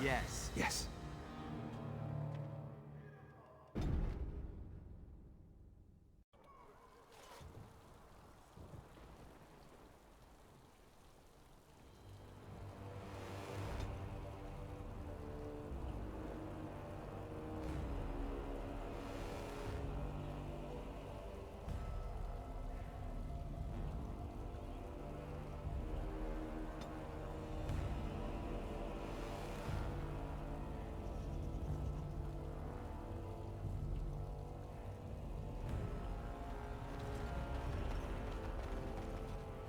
Yes. Yes.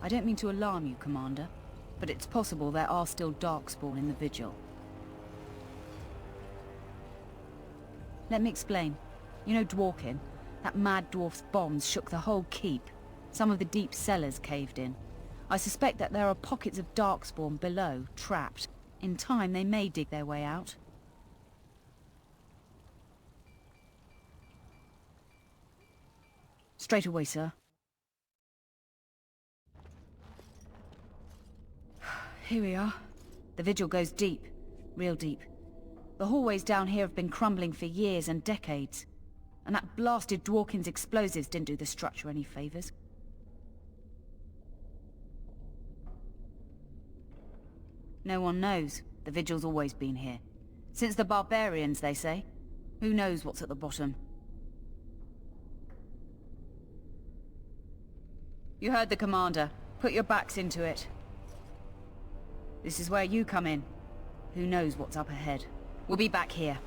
I don't mean to alarm you, Commander, but it's possible there are still Darkspawn in the Vigil. Let me explain. You know Dworkin? That mad dwarf's bombs shook the whole keep. Some of the deep cellars caved in. I suspect that there are pockets of Darkspawn below, trapped. In time, they may dig their way out. Straight away, sir. Here we are. The Vigil goes deep. Real deep. The hallways down here have been crumbling for years and decades. And that blasted Dworkin's explosives didn't do the structure any favors. No one knows. The Vigil's always been here. Since the barbarians, they say. Who knows what's at the bottom? You heard the Commander. Put your backs into it. This is where you come in. Who knows what's up ahead? We'll be back here.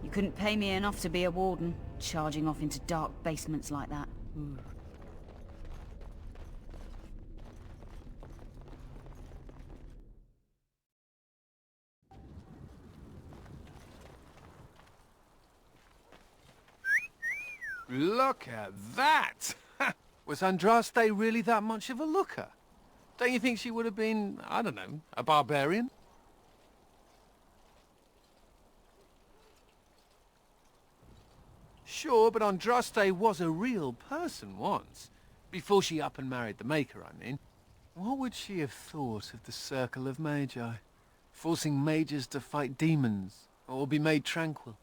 You couldn't pay me enough to be a warden, charging off into dark basements like that. Look at that! Was Andraste really that much of a looker? Don't you think she would have been, I don't know, a barbarian? Sure, but Andraste was a real person once. Before she up and married the Maker, I mean. What would she have thought of the Circle of Magi? Forcing mages to fight demons, or be made tranquil?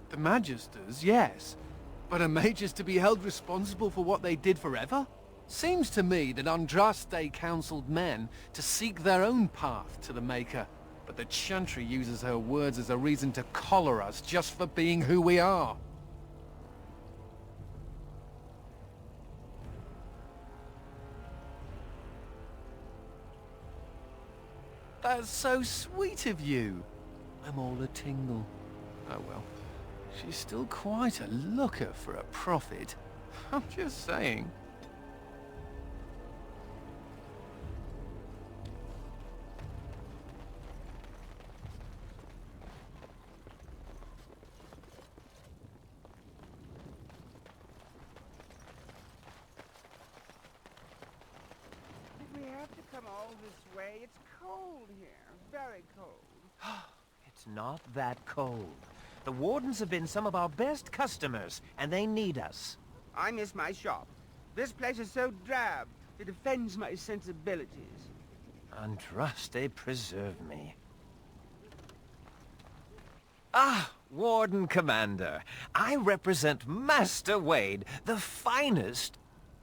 The Magisters, yes. But are mages to be held responsible for what they did forever? Seems to me that Andraste counseled men to seek their own path to the Maker, but the Chantry uses her words as a reason to collar us just for being who we are. That's so sweet of you. I'm all a tingle. Oh well. She's still quite a looker for a prophet. I'm just saying. If we have to come all this way, it's cold here. Very cold. It's not that cold. The Wardens have been some of our best customers, and they need us. I miss my shop. This place is so drab. It offends my sensibilities. Andraste preserve me. Ah, Warden Commander. I represent Master Wade, the finest...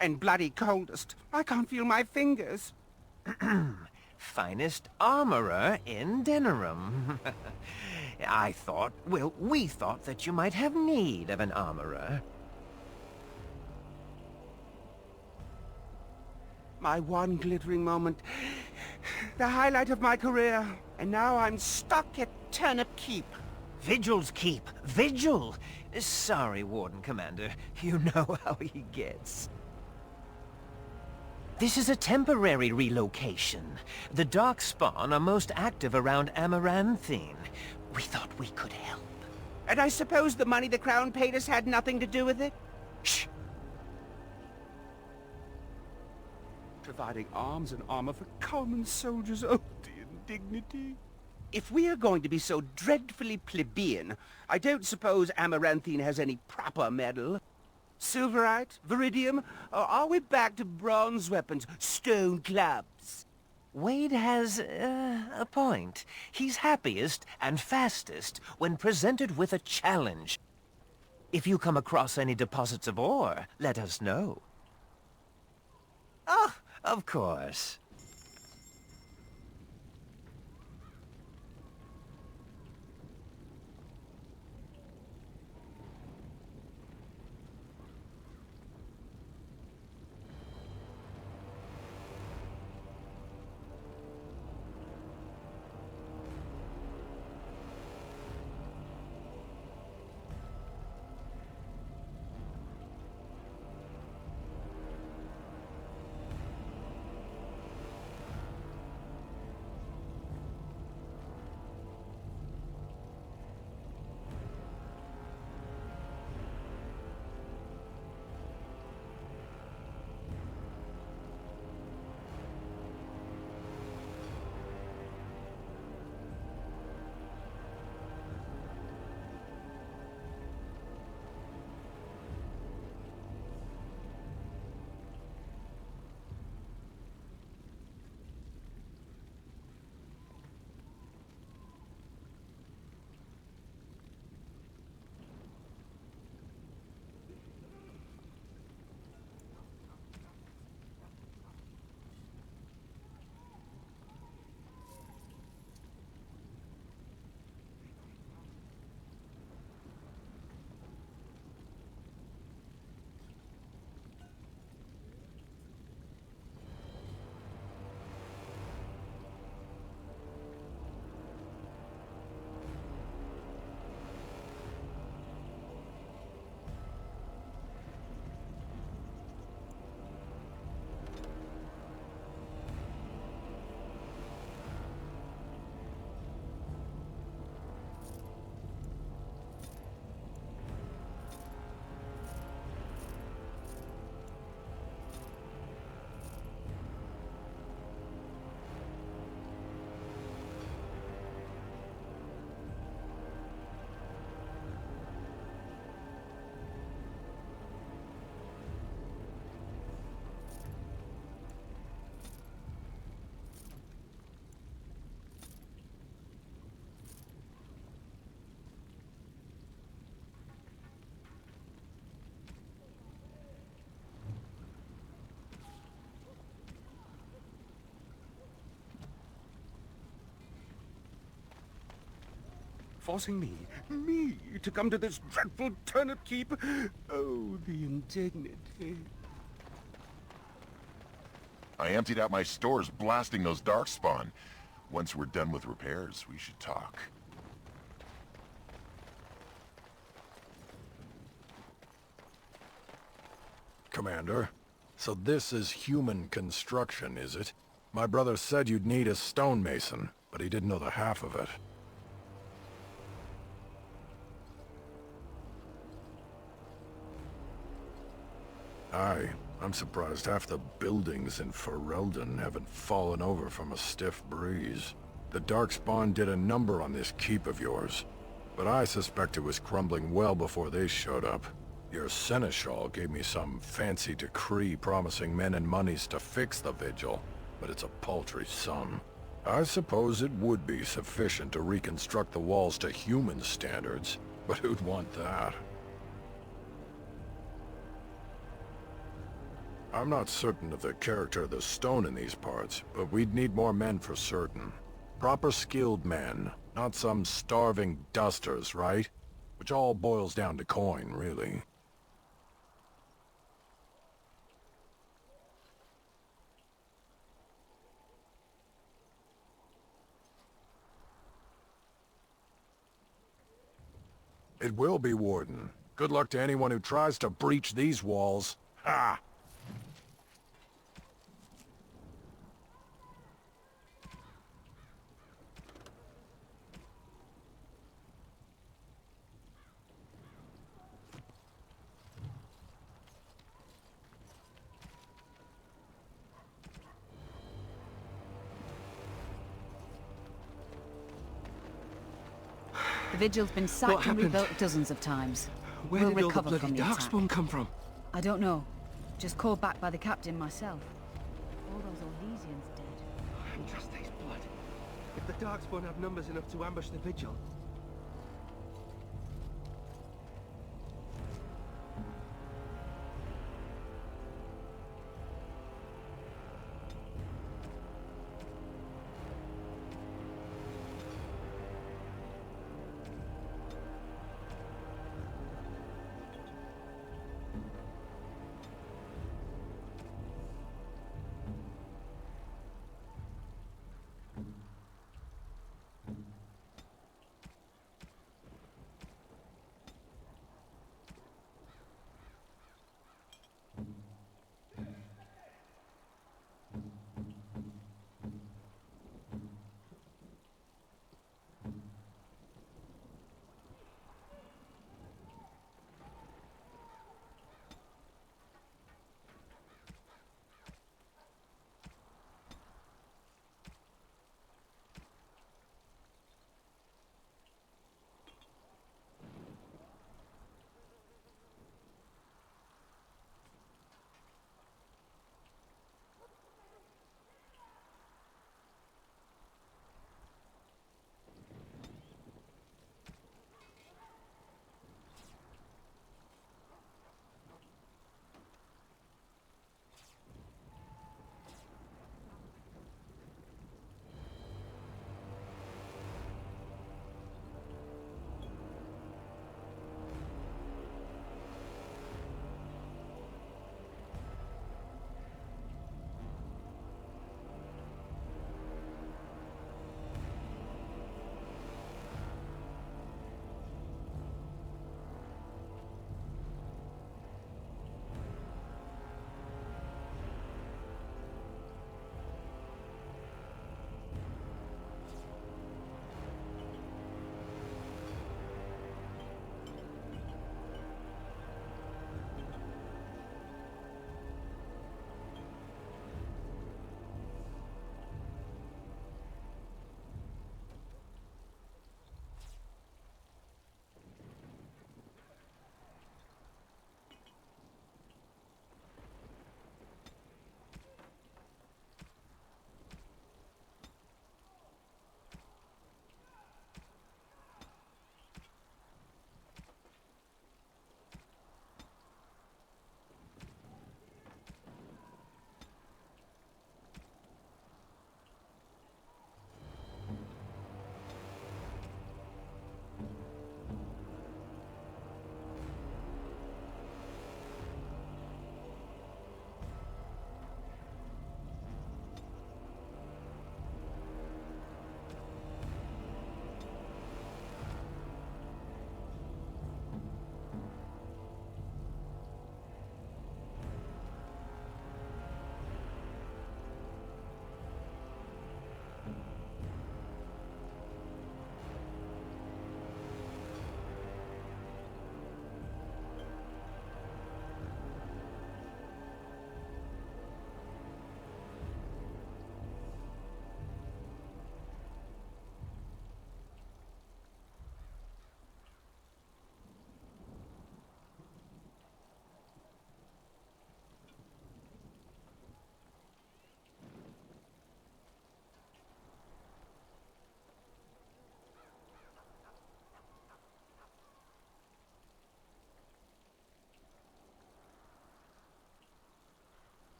And bloody coldest. I can't feel my fingers. finest armorer in Denerim. I thought, well, we thought that you might have need of an armorer. My one glittering moment. The highlight of my career. And now I'm stuck at Turnip Keep. Vigil's Keep. Vigil! Sorry, Warden Commander. You know how he gets. This is a temporary relocation. The Darkspawn are most active around Amarantайн. We thought we could help. And I suppose the money the Crown paid us had nothing to do with it? Shh! Providing arms and armor for common soldiers. Oh, the indignity. If we are going to be so dreadfully plebeian, I don't suppose Amarantайн has any proper metal. Silverite? Viridium? Or are we back to bronze weapons? Stone clubs? Wade has a point. He's happiest and fastest when presented with a challenge. If you come across any deposits of ore, let us know. Oh, of course. Forcing me, to come to this dreadful Turnip Keep. Oh, the indignity. I emptied out my stores blasting those Darkspawn. Once we're done with repairs, we should talk. Commander, so this is human construction, is it? My brother said you'd need a stonemason, but he didn't know the half of it. Aye, I'm surprised half the buildings in Ferelden haven't fallen over from a stiff breeze. The Darkspawn did a number on this keep of yours, but I suspect it was crumbling well before they showed up. Your seneschal gave me some fancy decree promising men and monies to fix the vigil, but it's a paltry sum. I suppose it would be sufficient to reconstruct the walls to human standards, but who'd want that? I'm not certain of the character of the stone in these parts, but we'd need more men for certain. Proper skilled men, not some starving dusters, right? Which all boils down to coin, really. It will be, Warden. Good luck to anyone who tries to breach these walls. Ha! The Vigil's been sacked and happened? rebuilt dozens of times. Where We'll did all the recover bloody from the attack. darkspawn come from? I don't know. Just called back by the captain myself. All those Orlesians dead. Andraste's blood. If the darkspawn have numbers enough to ambush the Vigil.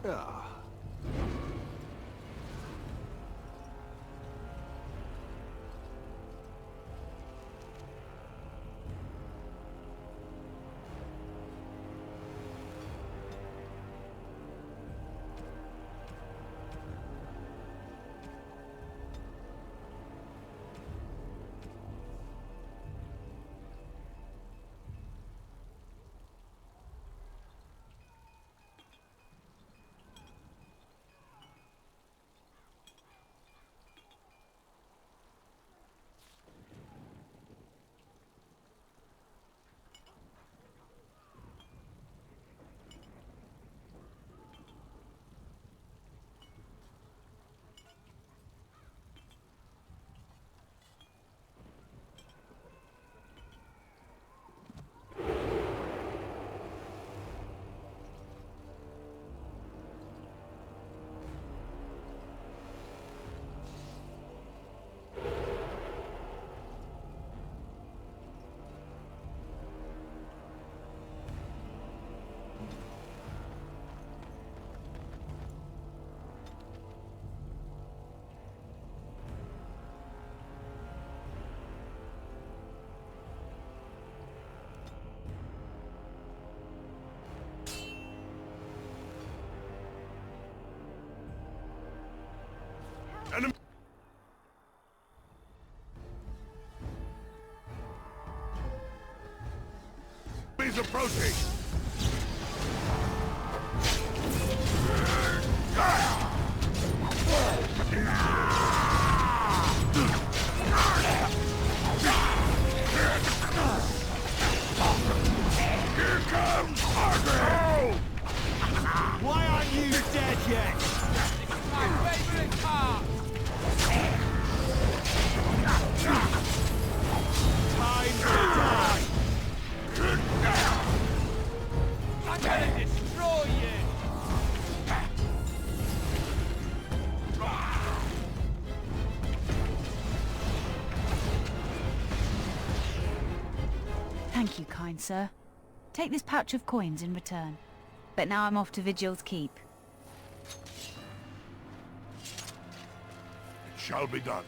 Ah. Enemies approaching! Here comes Margaret! Why aren't you dead yet? My favorite part! Time to die! I'm gonna destroy you! Thank you, kind sir. Take this pouch of coins in return. But now I'm off to Vigil's keep. It shall be done.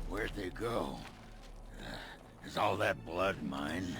Where'd they go? Is all that blood mine?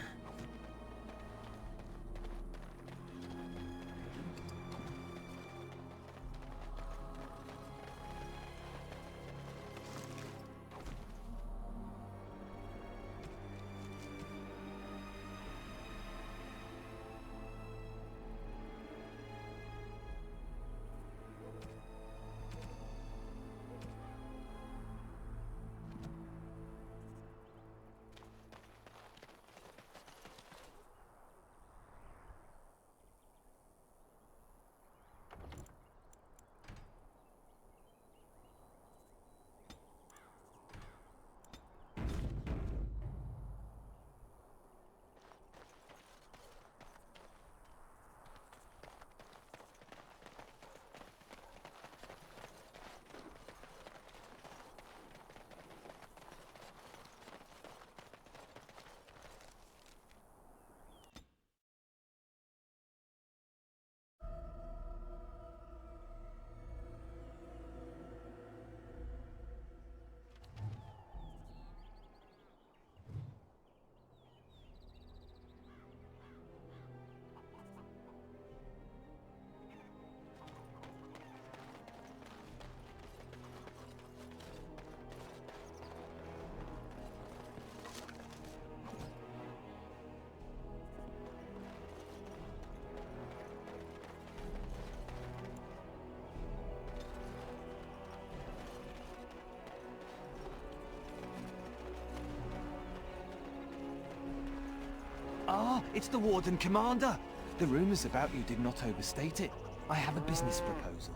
Ah, it's the Warden Commander. The rumors about you did not overstate it. I have a business proposal.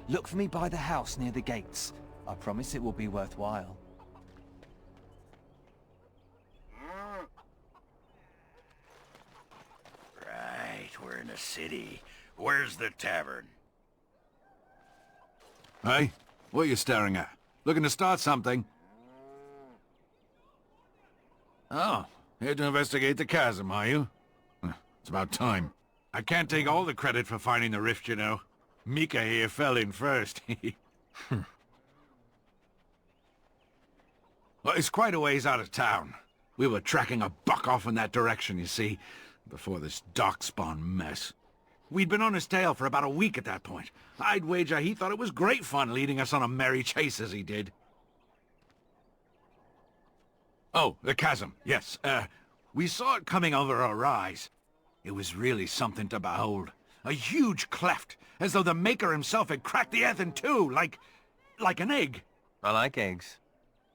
Look for me by the house near the gates. I promise it will be worthwhile. Right, we're in a city. Where's the tavern? Hey, what are you staring at? Looking to start something? Oh, here to investigate the chasm, are you? It's about time. I can't take all the credit for finding the rift, you know. Mika here fell in first. Well, it's quite a ways out of town. We were tracking a buck off in that direction, you see, before this darkspawn mess. We'd been on his tail for about a week at that point. I'd wager he thought it was great fun leading us on a merry chase as he did. Oh, the chasm, yes. We saw it coming over a rise. It was really something to behold. A huge cleft, as though the Maker himself had cracked the earth in two, like an egg. I like eggs.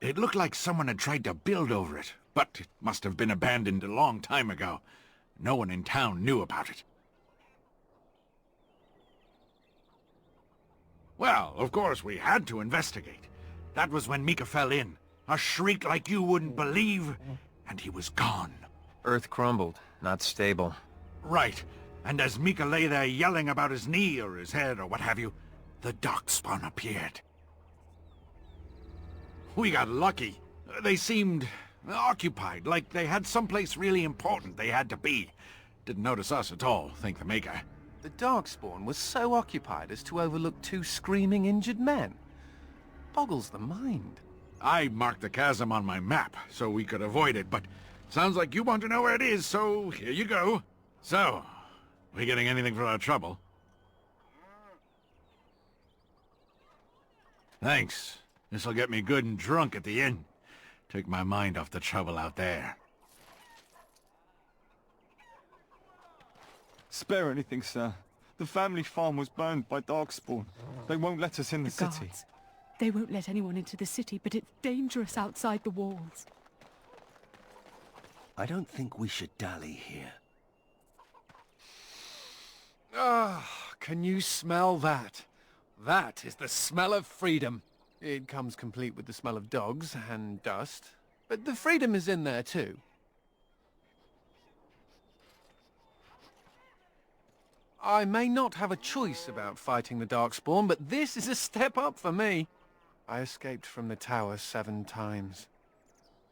It looked like someone had tried to build over it, but it must have been abandoned a long time ago. No one in town knew about it. Well, of course, we had to investigate. That was when Mika fell in. A shriek like you wouldn't believe, and he was gone. Earth crumbled, not stable. Right. And as Mika lay there yelling about his knee or his head or what have you, the darkspawn appeared. We got lucky. They seemed occupied, like they had someplace really important they had to be. Didn't notice us at all, thank the Maker. The Darkspawn was so occupied as to overlook two screaming injured men. Boggles the mind. I marked the chasm on my map so we could avoid it, but sounds like you want to know where it is, so here you go. So, we getting anything for our trouble? Thanks. This'll get me good and drunk at the inn. Take my mind off the trouble out there. Spare anything, sir. The family farm was burned by Darkspawn. They won't let us in the city. Guards. They won't let anyone into the city, but it's dangerous outside the walls. I don't think we should dally here. Ah, can you smell that? That is the smell of freedom. It comes complete with the smell of dogs and dust But the freedom is in there too. I may not have a choice about fighting the Darkspawn, but this is a step up for me. I escaped from the tower 7 times.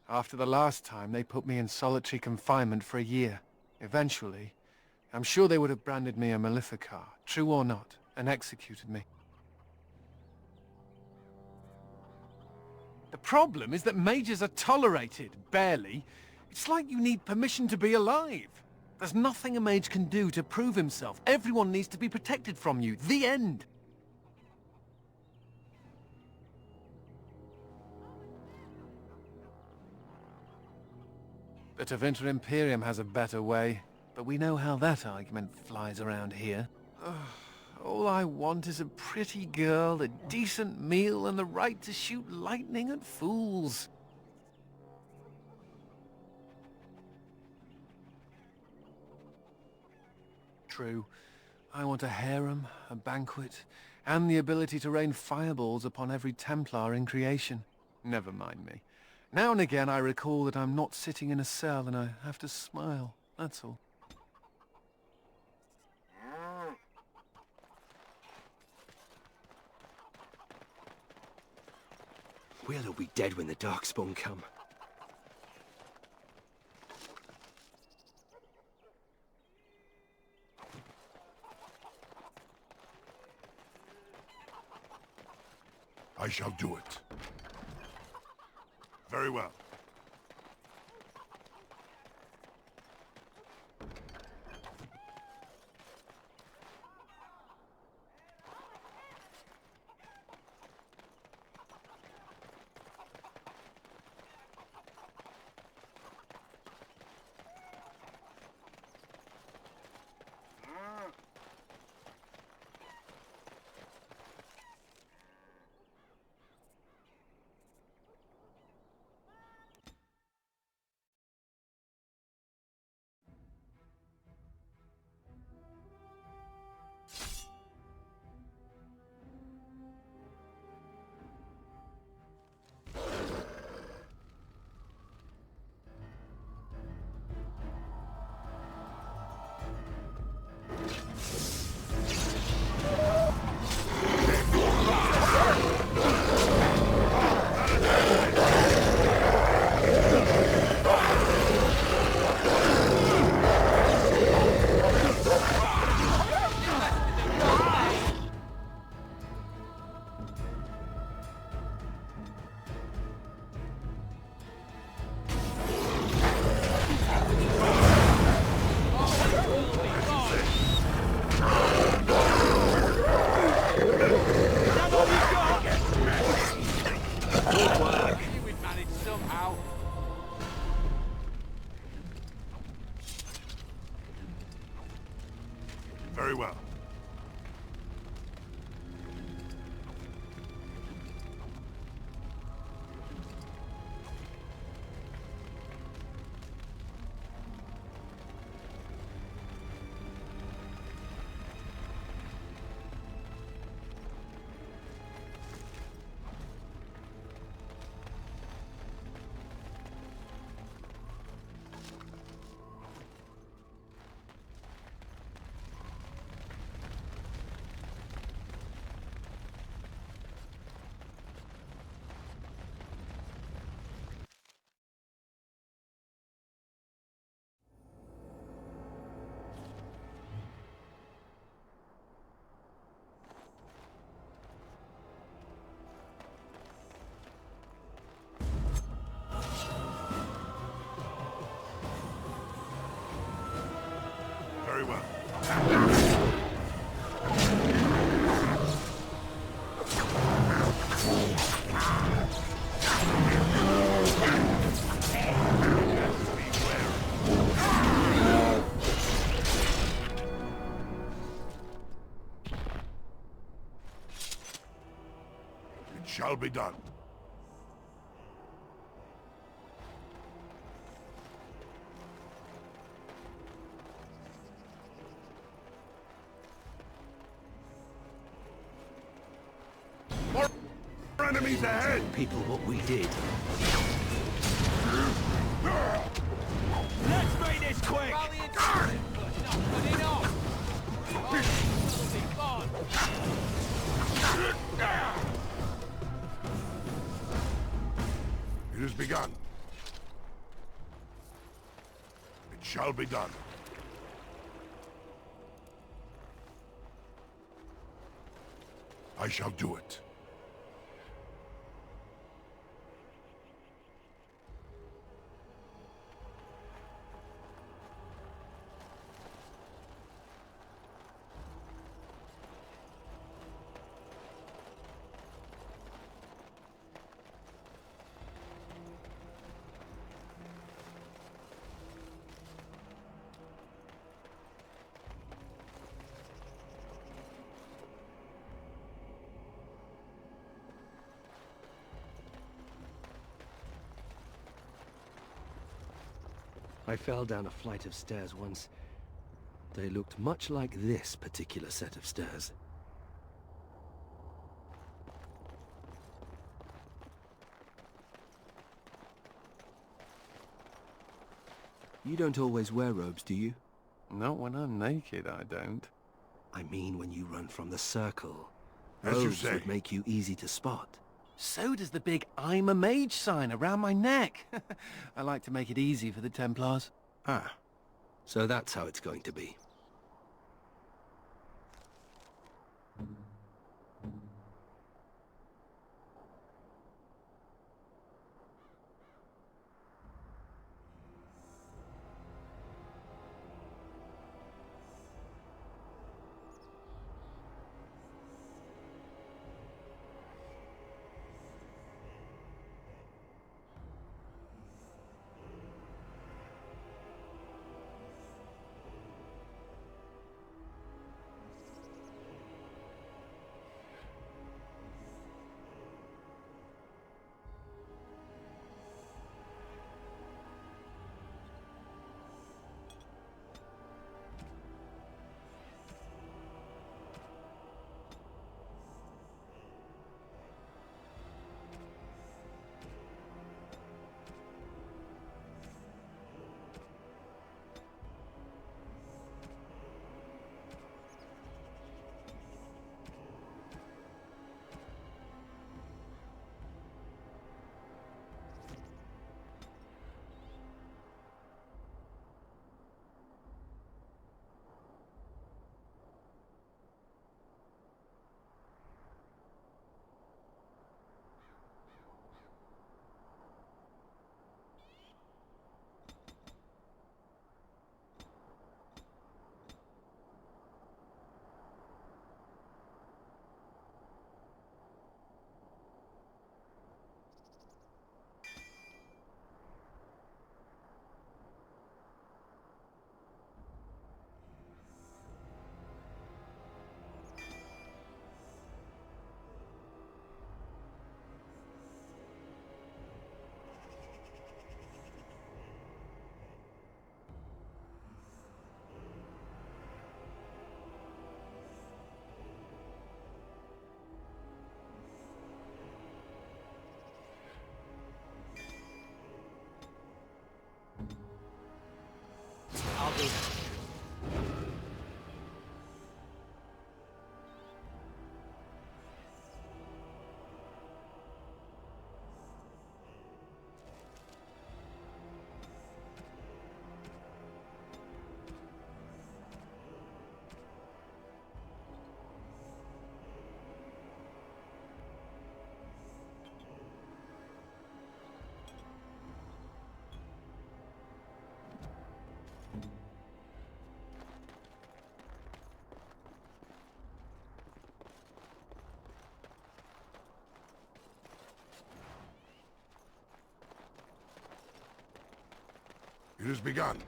After the last time, they put me in solitary confinement for a year. Eventually, I'm sure they would have branded me a Maleficar, true or not, and executed me. The problem is that mages are tolerated, barely. It's like you need permission to be alive. There's nothing a mage can do to prove himself. Everyone needs to be protected from you. The end. The Tevinter Imperium has a better way, but we know how that argument flies around here. All I want is a pretty girl, a decent meal, and the right to shoot lightning at fools. True. I want a harem, a banquet, and the ability to rain fireballs upon every Templar in creation. Never mind me. Now and again I recall that I'm not sitting in a cell and I have to smile, that's all. We'll all be dead when the Darkspawn come. I shall do it. Very well. Very well. Very well. It shall be done. Enemies ahead! People what we did. Let's make this quick! It has begun. It shall be done. I shall do it. I fell down a flight of stairs once. They looked much like this particular set of stairs. You don't always wear robes, do you? Not when I'm naked, I don't. I mean when you run from the circle. As you Robes say. would make you easy to spot. So does the big I'm a mage sign around my neck. I like to make it easy for the Templars. Ah, so that's how it's going to be. It has begun.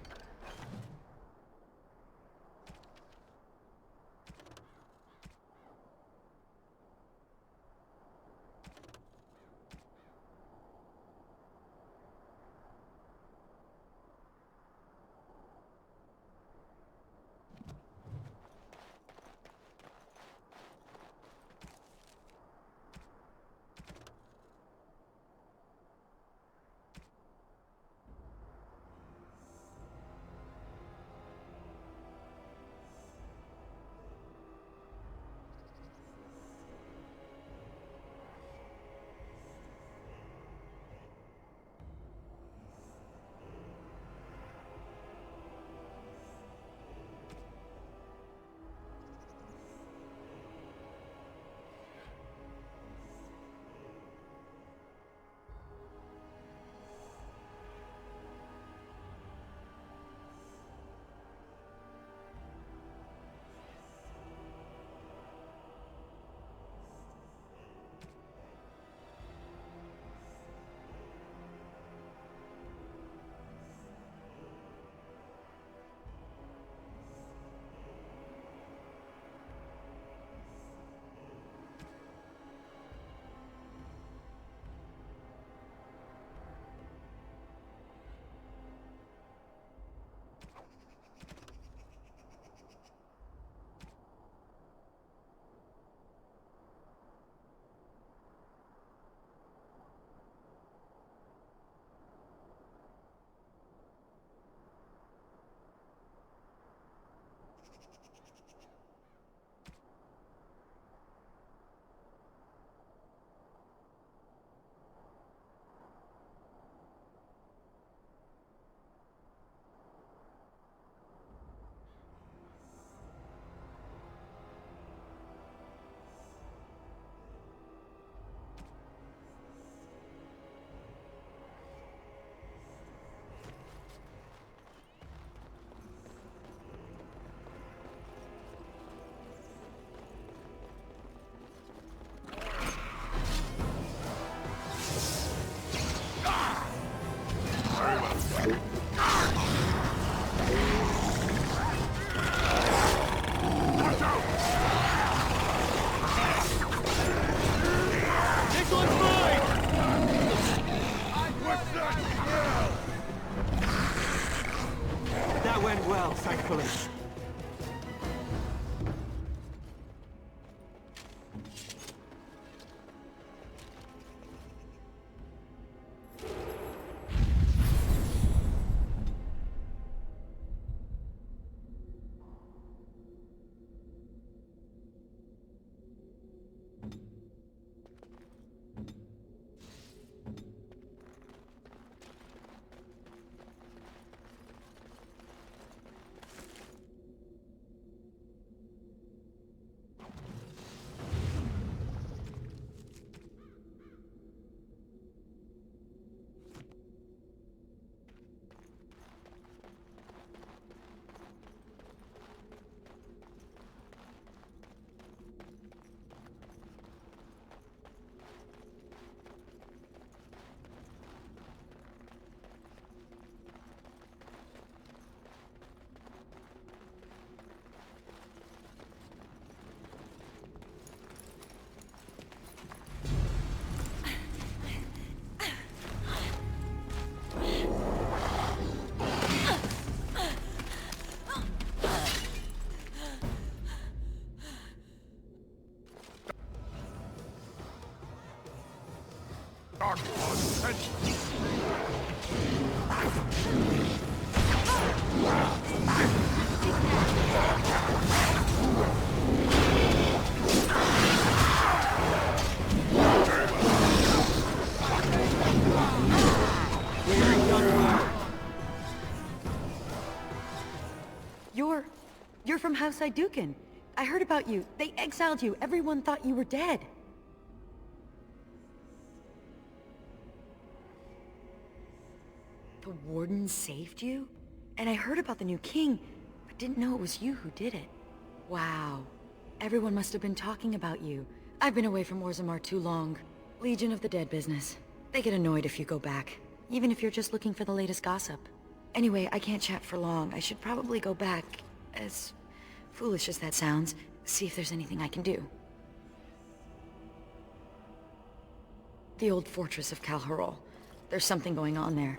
This one's mine! That went well, thankfully. You're from House Iduken. I heard about you. They exiled you. Everyone thought you were dead. The Warden saved you? And I heard about the new king, but didn't know it was you who did it. Wow. Everyone must have been talking about you. I've been away from Orzammar too long. Legion of the Dead business. They get annoyed if you go back, even if you're just looking for the latest gossip. Anyway, I can't chat for long. I should probably go back, as foolish as that sounds, see if there's anything I can do. The old fortress of Kэл Hirol. There's something going on there.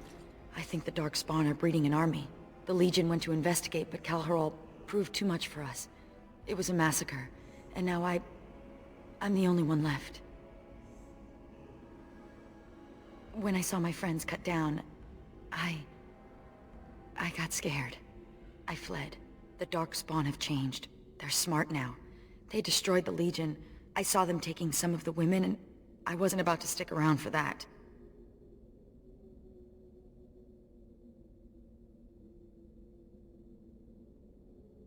I think the Darkspawn are breeding an army. The Legion went to investigate, but Kэл Hirol proved too much for us. It was a massacre, and now I'm the only one left. When I saw my friends cut down, I got scared. I fled. The Darkspawn have changed. They're smart now. They destroyed the Legion. I saw them taking some of the women, and I wasn't about to stick around for that.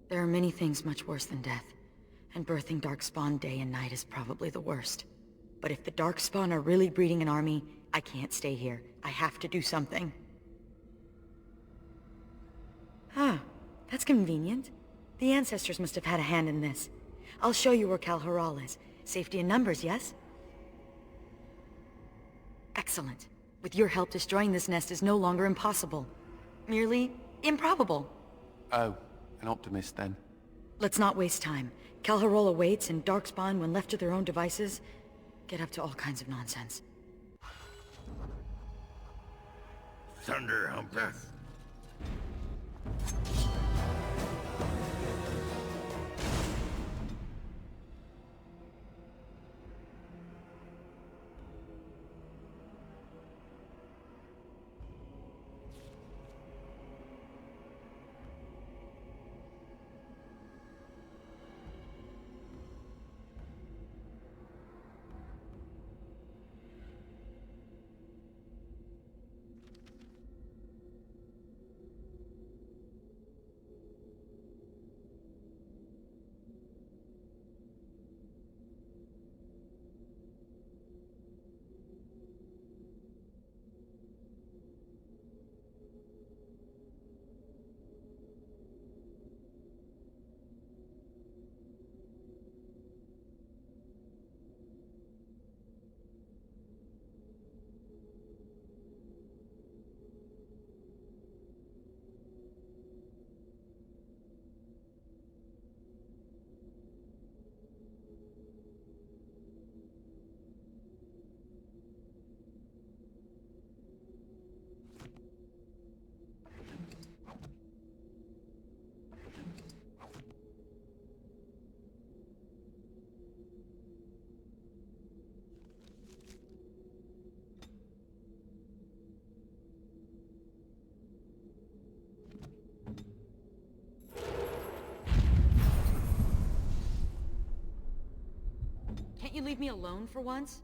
There are many things much worse than death, and birthing Darkspawn day and night is probably the worst. But if the Darkspawn are really breeding an army, I can't stay here. I have to do something. Ah, that's convenient. The ancestors must have had a hand in this. I'll show you where Kэл Hirol is. Safety in numbers, yes? Excellent. With your help, destroying this nest is no longer impossible. Merely improbable. Oh, an optimist then. Let's not waste time. Kэл Hirol awaits, and Darkspawn, when left to their own devices, get up to all kinds of nonsense. Thunder Humper. leave me alone for once?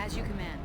As you command.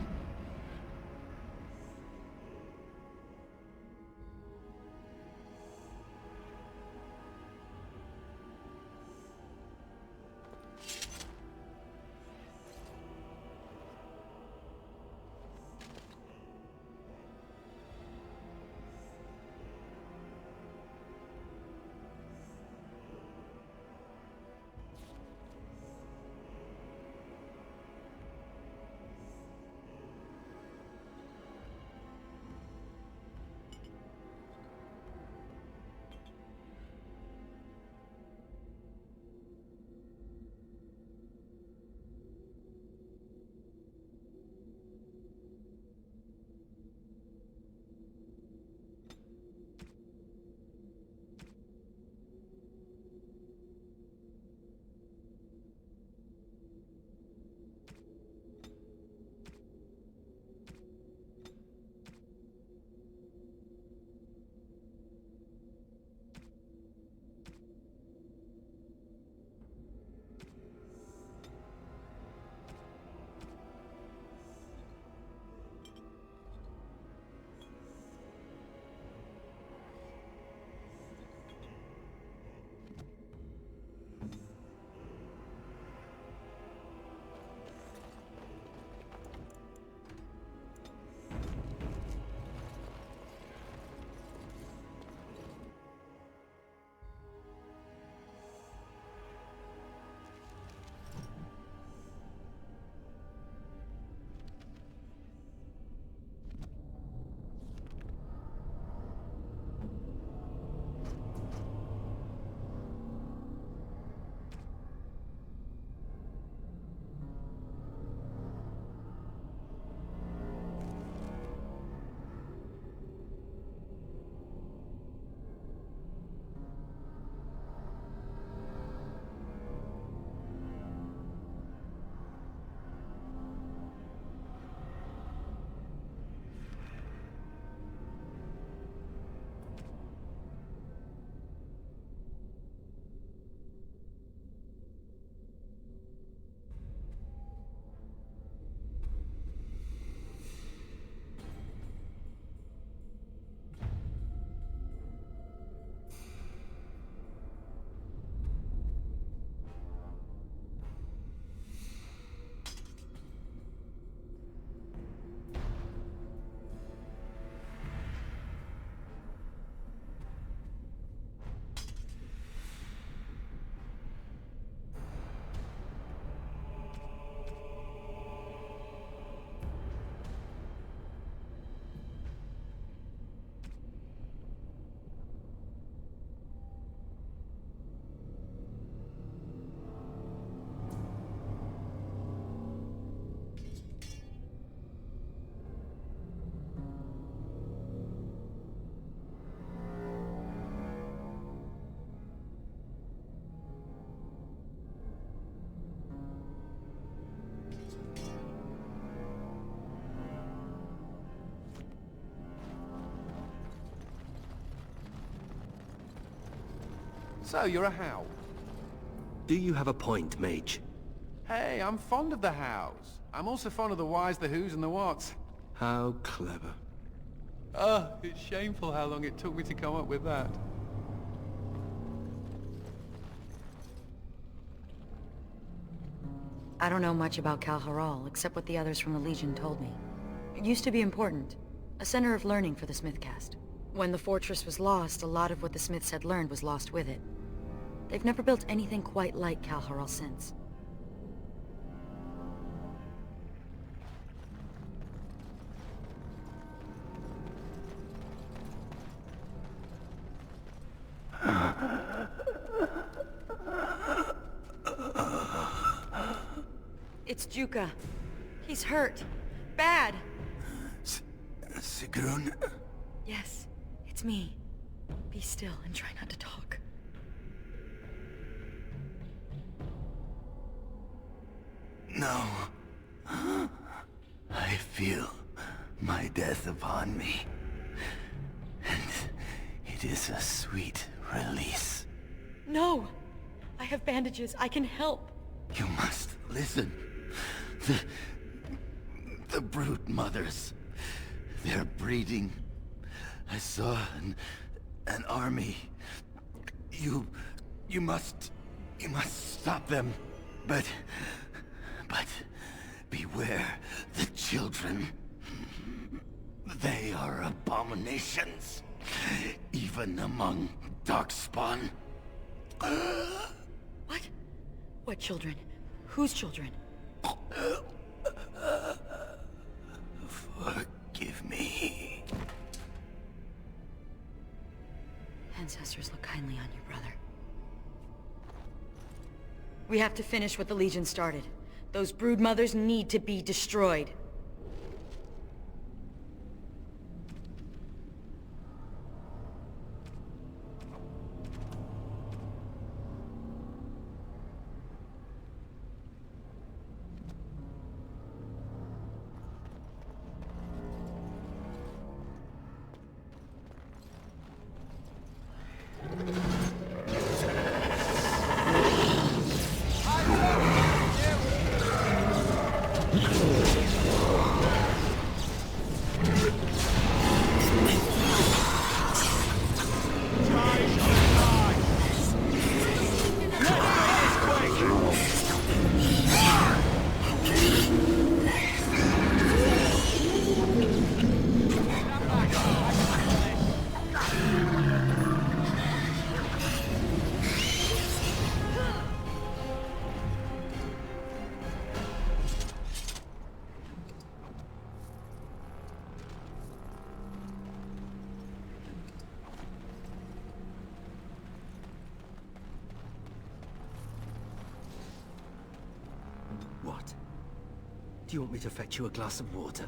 So, you're a Howl. Do you have a point, mage? Hey, I'm fond of the Howls. I'm also fond of the whys, the whos, and the whats. How clever. Oh, it's shameful how long it took me to come up with that. I don't know much about Kэл Hirol, except what the others from the Legion told me. It used to be important. A center of learning for the Smithcast. When the fortress was lost, a lot of what the Smiths had learned was lost with it. They've never built anything quite like Kэл Hirol since. It's Juka. He's hurt. Bad. Sigrun? Yes, it's me. Be still and try not to talk. No. I feel my death upon me. And it is a sweet release. No! I have bandages. I can help. You must listen. The brood mothers. They're breeding. I saw an army. You must stop them. But beware the children. They are abominations. Even among darkspawn. What? What children? Whose children? Forgive me. Ancestors look kindly on you, brother. We have to finish what the Legion started. Those brood mothers need to be destroyed. What? Do you want me to fetch you a glass of water?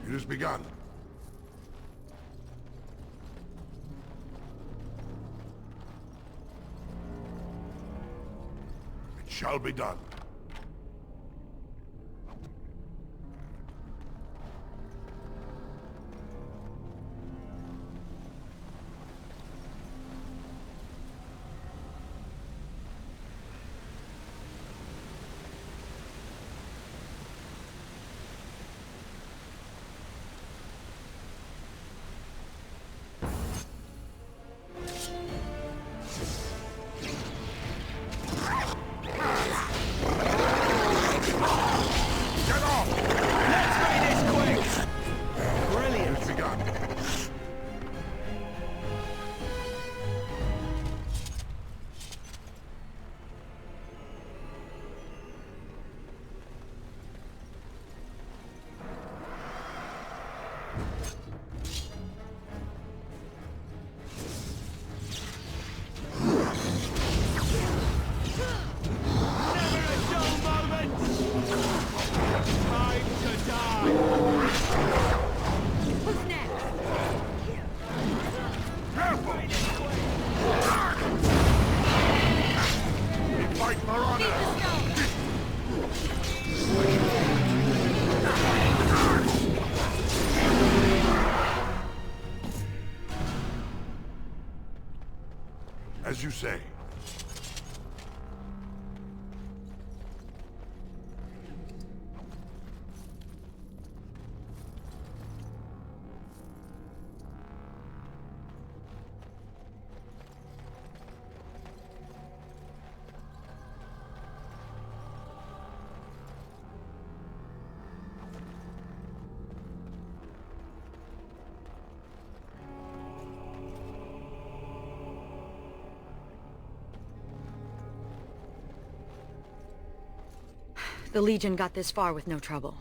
It has begun. It shall be done. As you say. The Legion got this far with no trouble.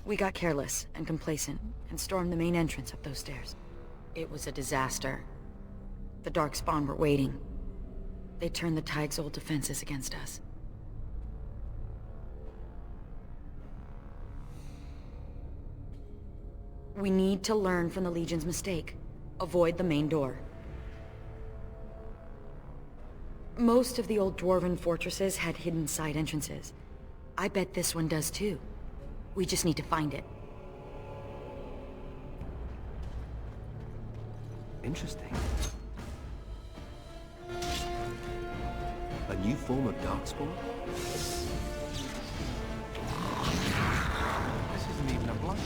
We got careless and complacent and stormed the main entrance up those stairs. It was a disaster. The Darkspawn were waiting. They turned the Tig's old defenses against us. We need to learn from the Legion's mistake. Avoid the main door. Most of the old dwarven fortresses had hidden side entrances. I bet this one does too. We just need to find it. Interesting. A new form of Darkspawn? This isn't even a blind.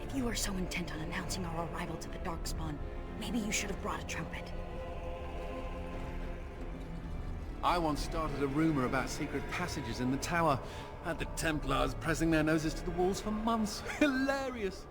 If you are so intent on announcing our arrival to the Darkspawn, maybe you should have brought a trumpet. I once started a rumor about secret passages in the tower. Had the Templars pressing their noses to the walls for months. Hilarious!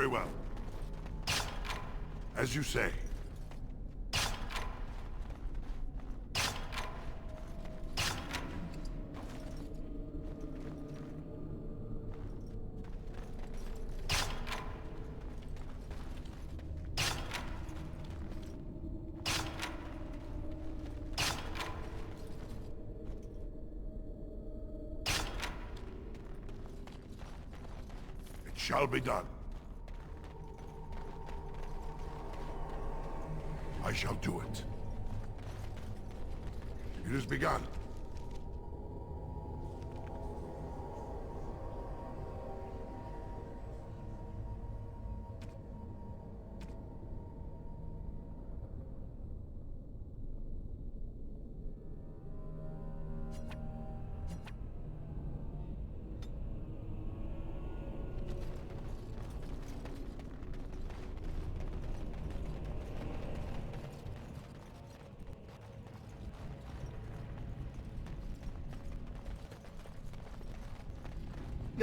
Very well. As you say. Shall be done. I shall do it. It is begun.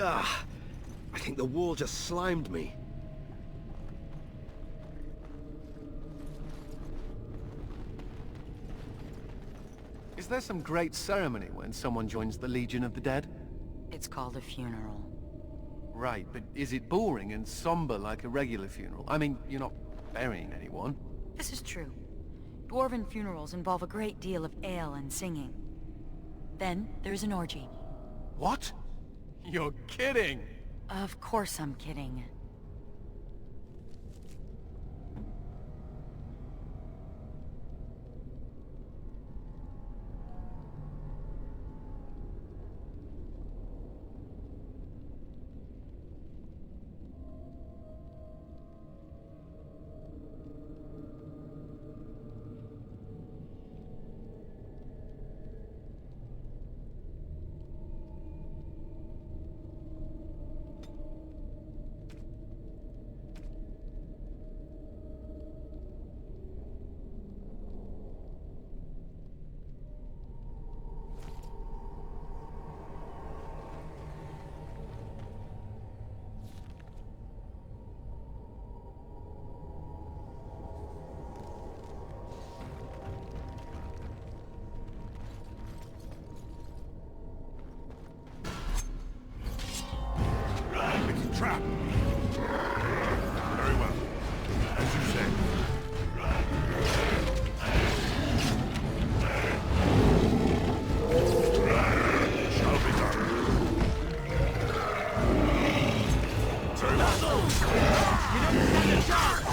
Ah, I think the wall just slimed me. Is there some great ceremony when someone joins the Legion of the Dead? It's called a funeral. Right, but is it boring and somber like a regular funeral? I mean, you're not burying anyone. This is true. Dwarven funerals involve a great deal of ale and singing. Then there's an orgy. What? You're kidding! Of course I'm kidding. Trap! Very well. As you say. Shall be done. Very well. You don't stand a chance!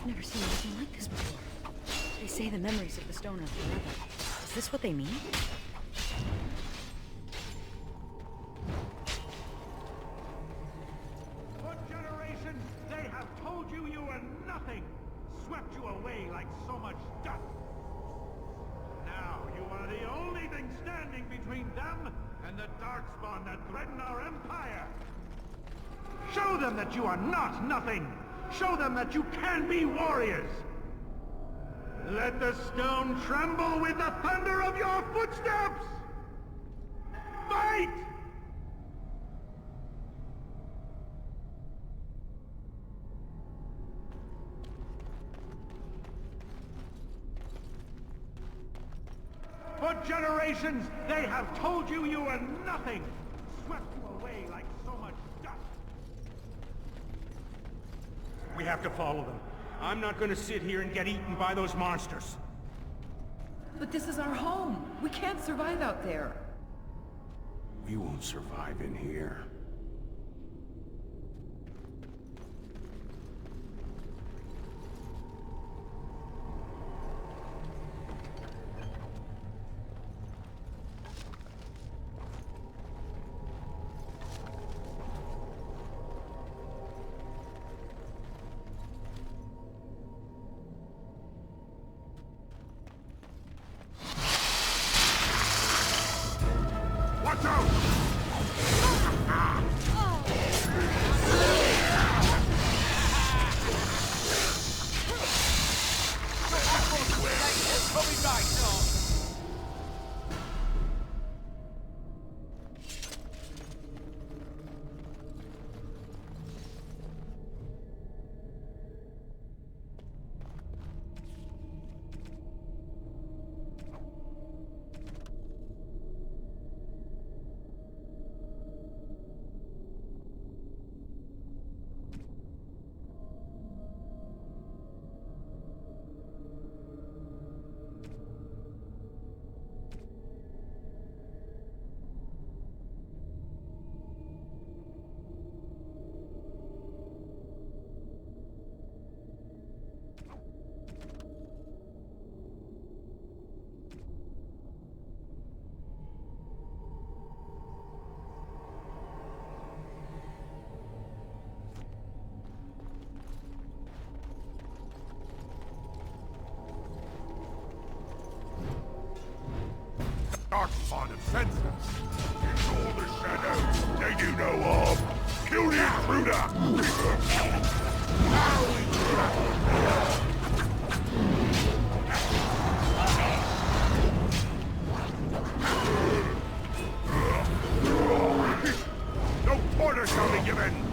Never seen anything like this before. They say the memories of the stone are forever. Is this what they mean? For generations, they have told you you were nothing, swept you away like so much dust. Now you are the only thing standing between them and the darkspawn that threaten our empire. Show them that you are not nothing. Show them that you can be warriors! Let the stone tremble with the thunder of your footsteps! Fight! For generations, they have told you you are nothing, swept you away like so much dust. We have to follow them. I'm not going to sit here and get eaten by those monsters. But this is our home. We can't survive out there. We won't survive in here. Watch out! Darkspawn have sensed us. Ignore the shadows. They do no harm. Kill the intruder! No quarter shall be given!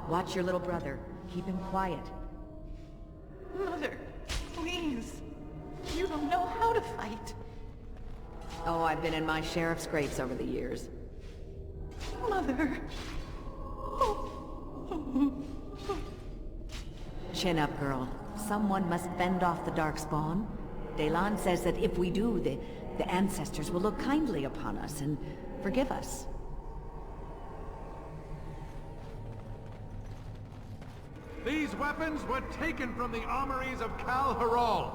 Watch your little brother. Keep him quiet. Mother, please. You don't know how to fight. Oh, I've been in my share of scrapes over the years. Mother. Chin up, girl. Someone must fend off the Darkspawn. Delan says that if we do, the ancestors will look kindly upon us and forgive us. These weapons were taken from the armories of Kal Hirol.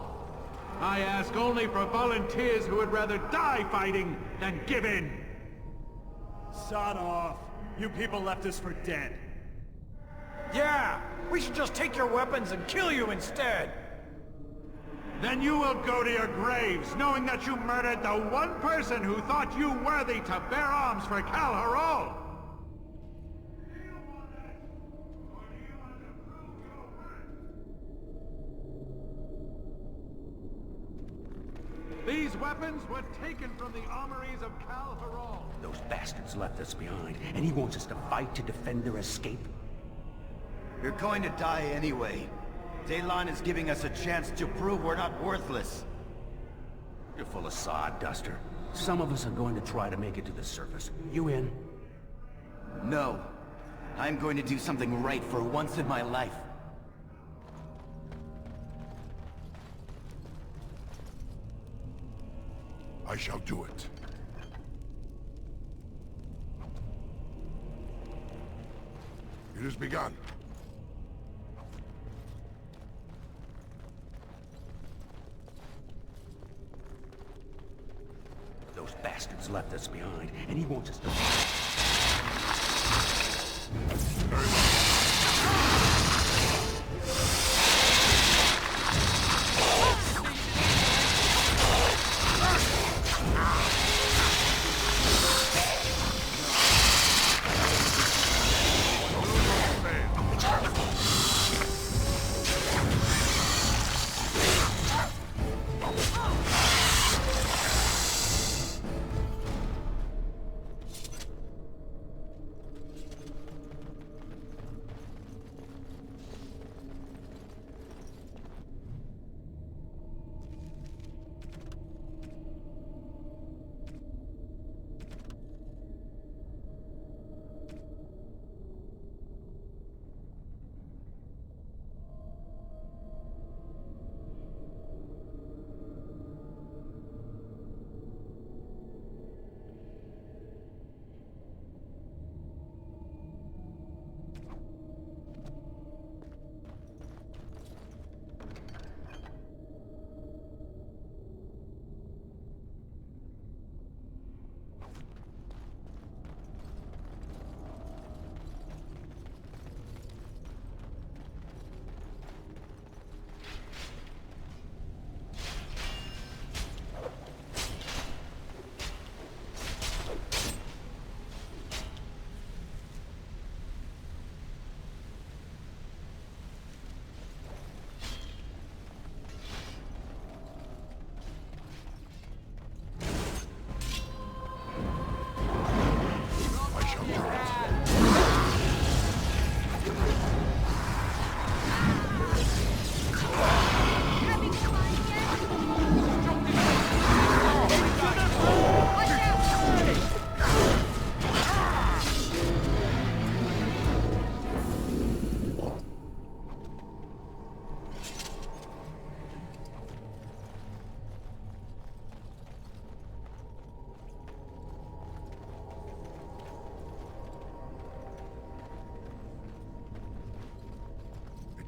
I ask only for volunteers who would rather die fighting than give in. Sod off. You people left us for dead. Yeah, we should just take your weapons and kill you instead. Then you will go to your graves, knowing that you murdered the one person who thought you worthy to bear arms for Kal Hirol. These weapons were taken from the armories of Kal Hirol. Those bastards left us behind, and he wants us to fight to defend their escape. You're going to die anyway. Delan is giving us a chance to prove we're not worthless. You're full of sod, Duster. Some of us are going to try to make it to the surface. You in? No. I'm going to do something right for once in my life. I shall do it. It has begun. Those bastards left us behind, and he wants us to...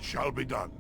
Shall be done.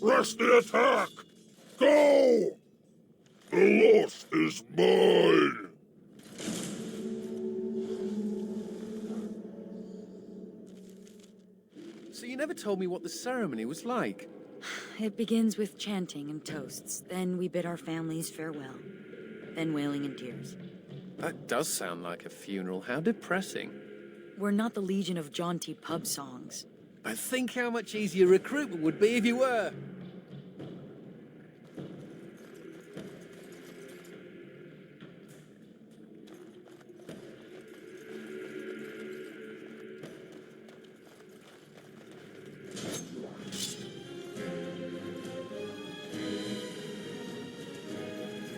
Press the attack! Go! The lost is mine! So you never told me what the ceremony was like. It begins with chanting and toasts. Then we bid our families farewell. Then wailing and tears. That does sound like a funeral. How depressing. We're not the legion of jaunty pub songs. But think how much easier recruitment would be if you were.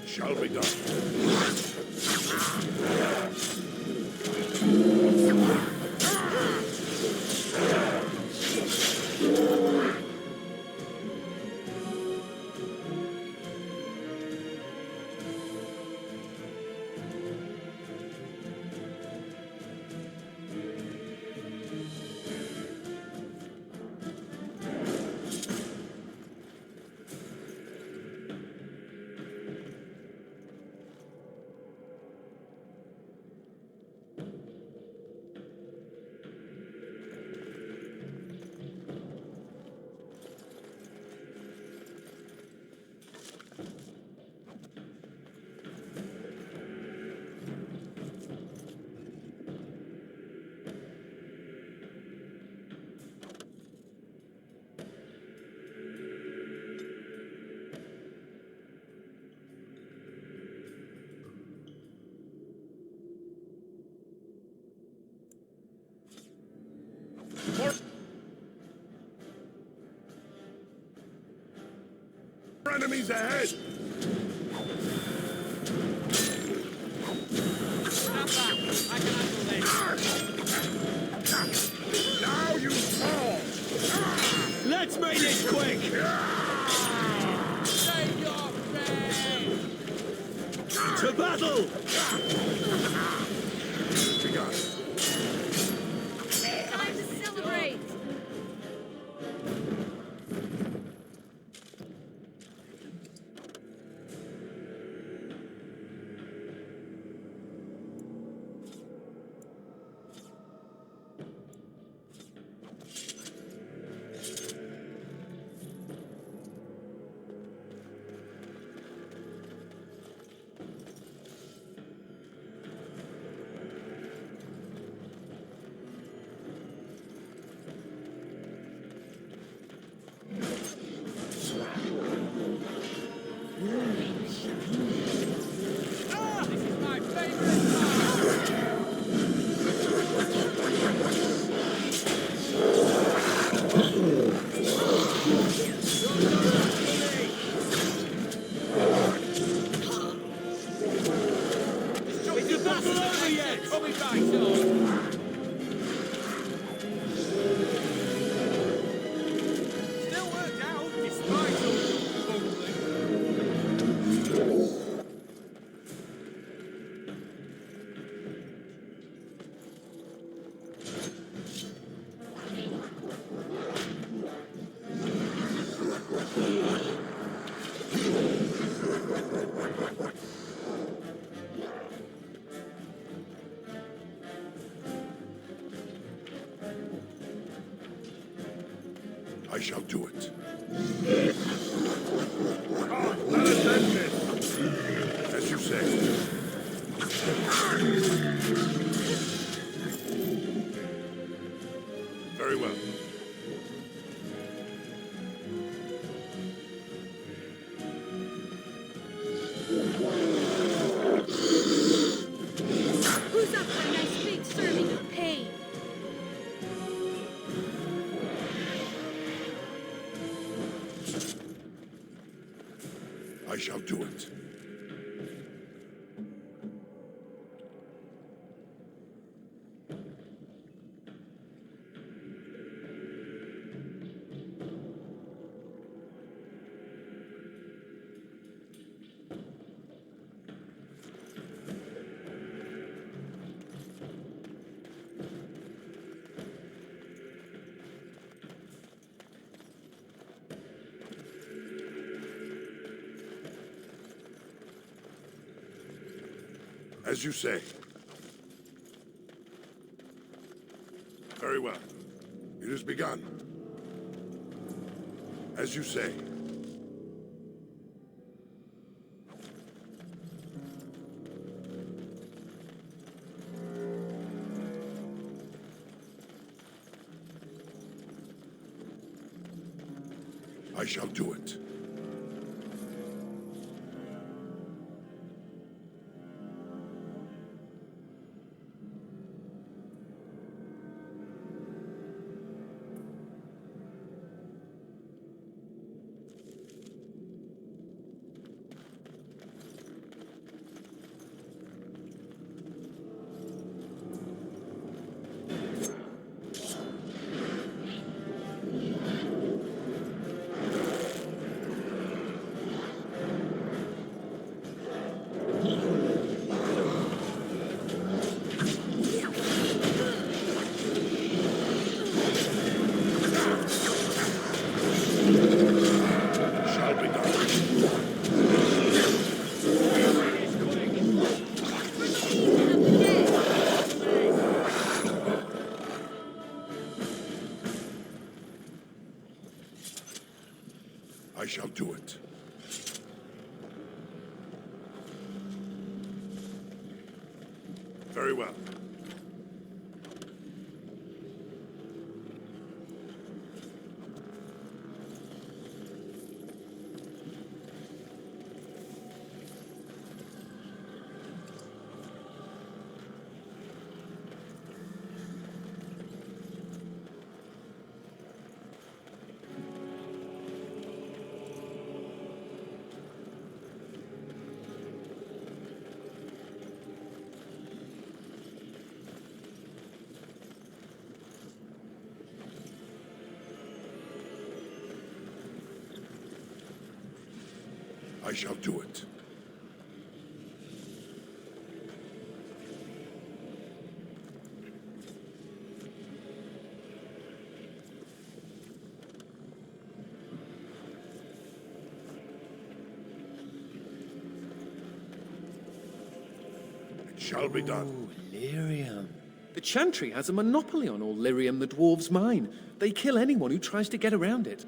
Shall be done. Enemies ahead! Now you fall! Let's make this quick! Save your friend! To battle! We got it. Time to celebrate! I shall do it. Let us end this! As you say. Very well. Who's up for a nice big serving of pain? I shall do it. As you say. Very well. It has begun. As you say. I shall do it. I shall do it. Very well. I shall do it. It shall be done. Lyrium. The Chantry has a monopoly on all lyrium the dwarves mine. They kill anyone who tries to get around it.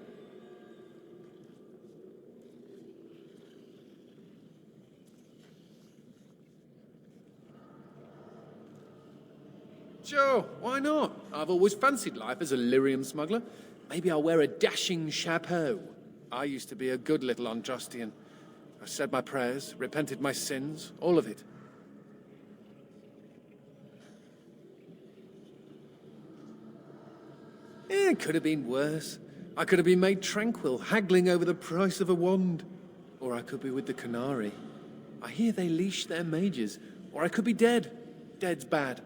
Sure, why not? I've always fancied life as a lyrium smuggler. Maybe I'll wear a dashing chapeau. I used to be a good little Andrastian. I said my prayers, repented my sins, all of it. It could have been worse. I could have been made tranquil, haggling over the price of a wand. Or I could be with the Canary. I hear they leash their mages. Or I could be dead. Dead's bad.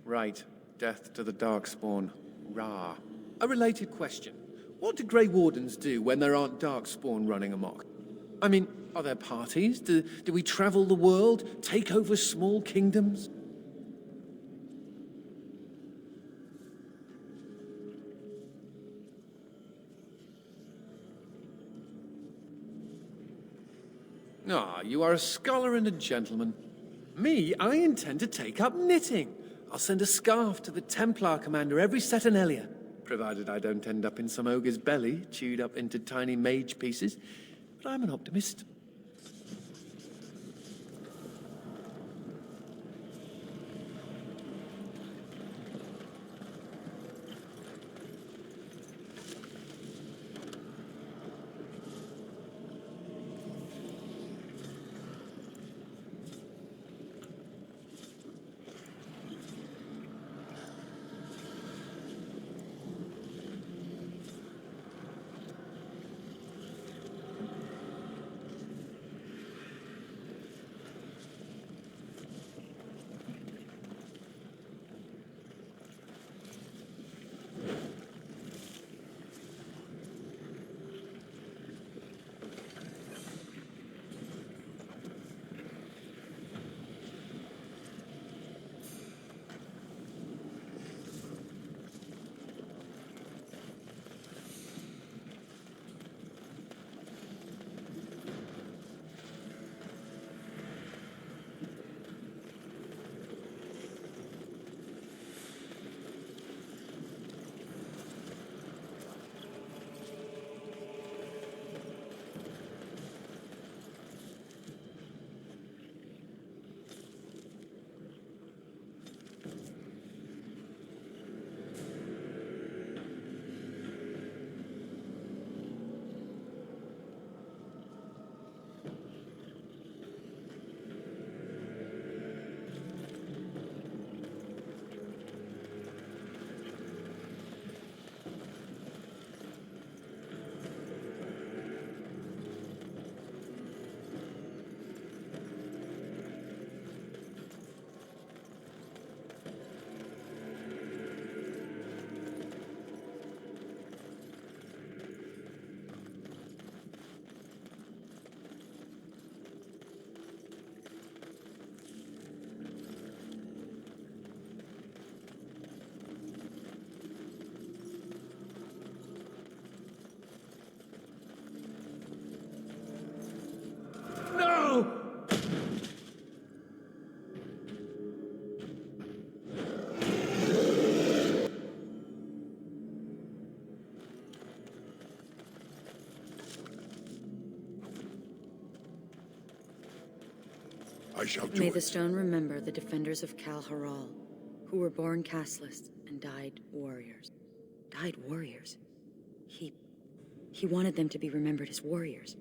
Right. Death to the Darkspawn. Rah. A related question. What do Grey Wardens do when there aren't Darkspawn running amok? I mean, are there parties? Do we travel the world? Take over small kingdoms? Ah, you are a scholar and a gentleman. Me, I intend to take up knitting. I'll send a scarf to the Templar commander every Saturnalia, provided I don't end up in some ogre's belly, chewed up into tiny mage pieces. But I'm an optimist. I shall do May it. the stone remember the defenders of Kэл Hirol, who were born casteless and died warriors. Died warriors? He wanted them to be remembered as warriors.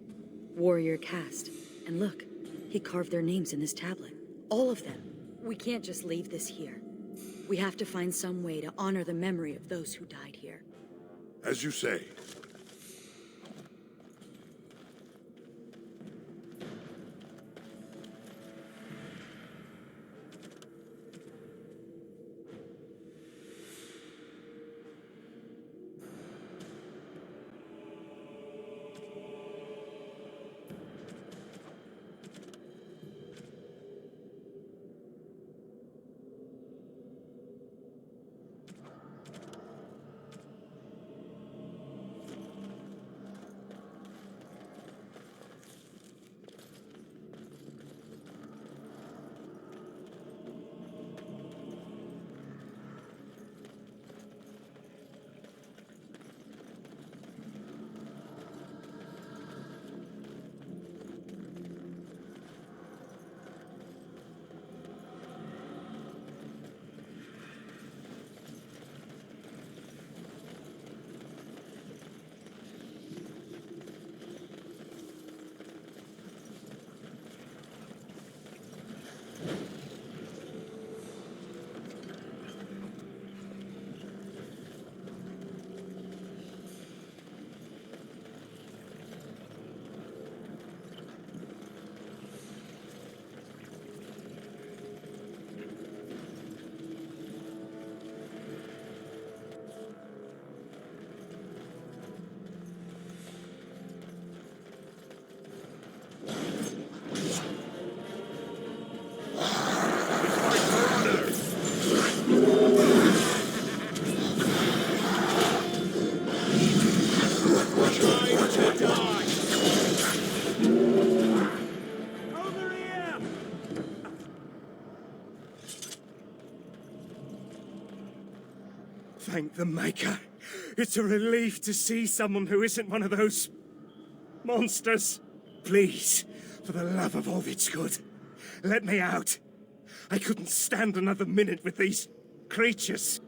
Warrior caste. And look, he carved their names in this tablet. All of them. We can't just leave this here. We have to find some way to honor the memory of those who died here. As you say. Thank the Maker. It's a relief to see someone who isn't one of those monsters. Please, for the love of all that's good, let me out. I couldn't stand another minute with these creatures.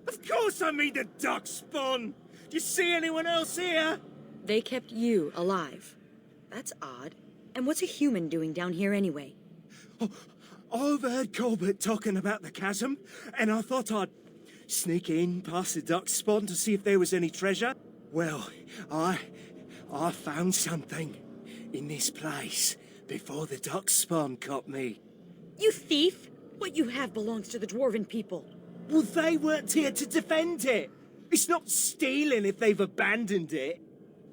Of course I mean the duck spawn. Do you see anyone else here? They kept you alive. That's odd. And what's a human doing down here anyway? I overheard Colbert talking about the chasm, and I thought I'd sneak in past the duck spawn to see if there was any treasure. Well, I found something in this place before the duck spawn caught me. You thief! What you have belongs to the dwarven people. Well, they weren't here to defend it. It's not stealing if they've abandoned it.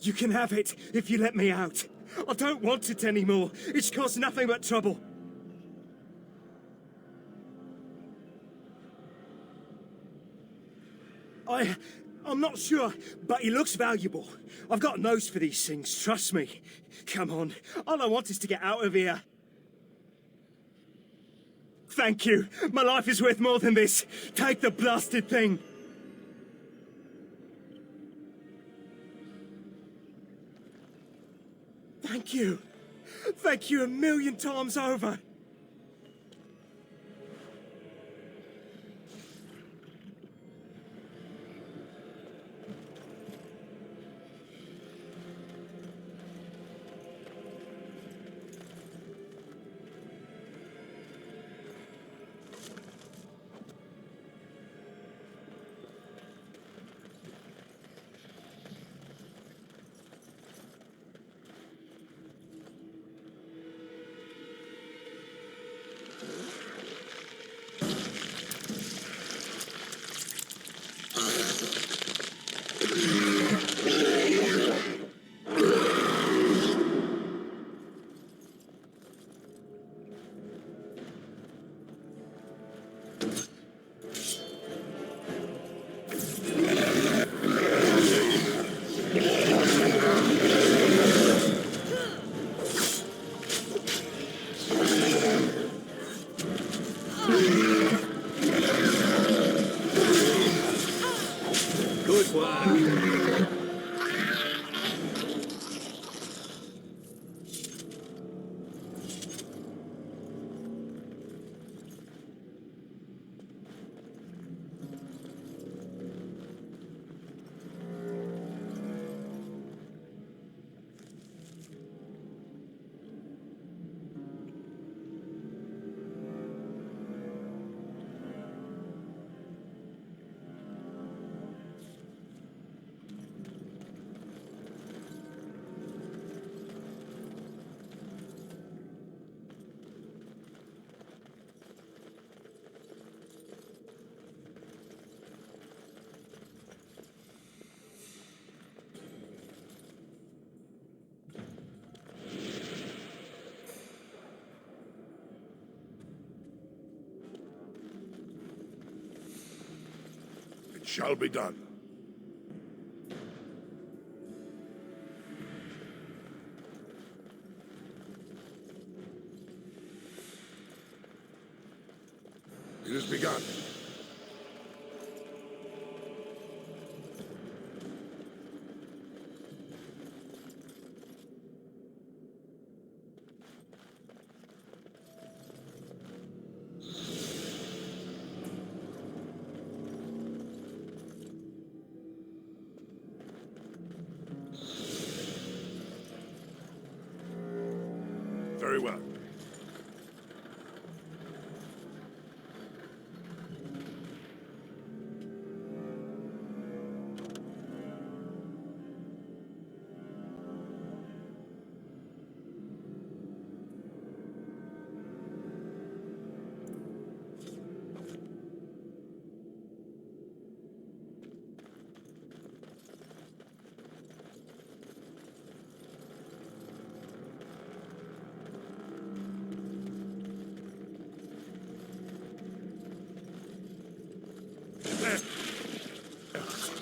You can have it if you let me out. I don't want it anymore. It's caused nothing but trouble. I'm not sure, but he looks valuable. I've got a nose for these things, trust me. Come on, all I want is to get out of here. Thank you. My life is worth more than this. Take the blasted thing. Thank you. Thank you 1,000,000 times over. shall be done. It has begun. Very well.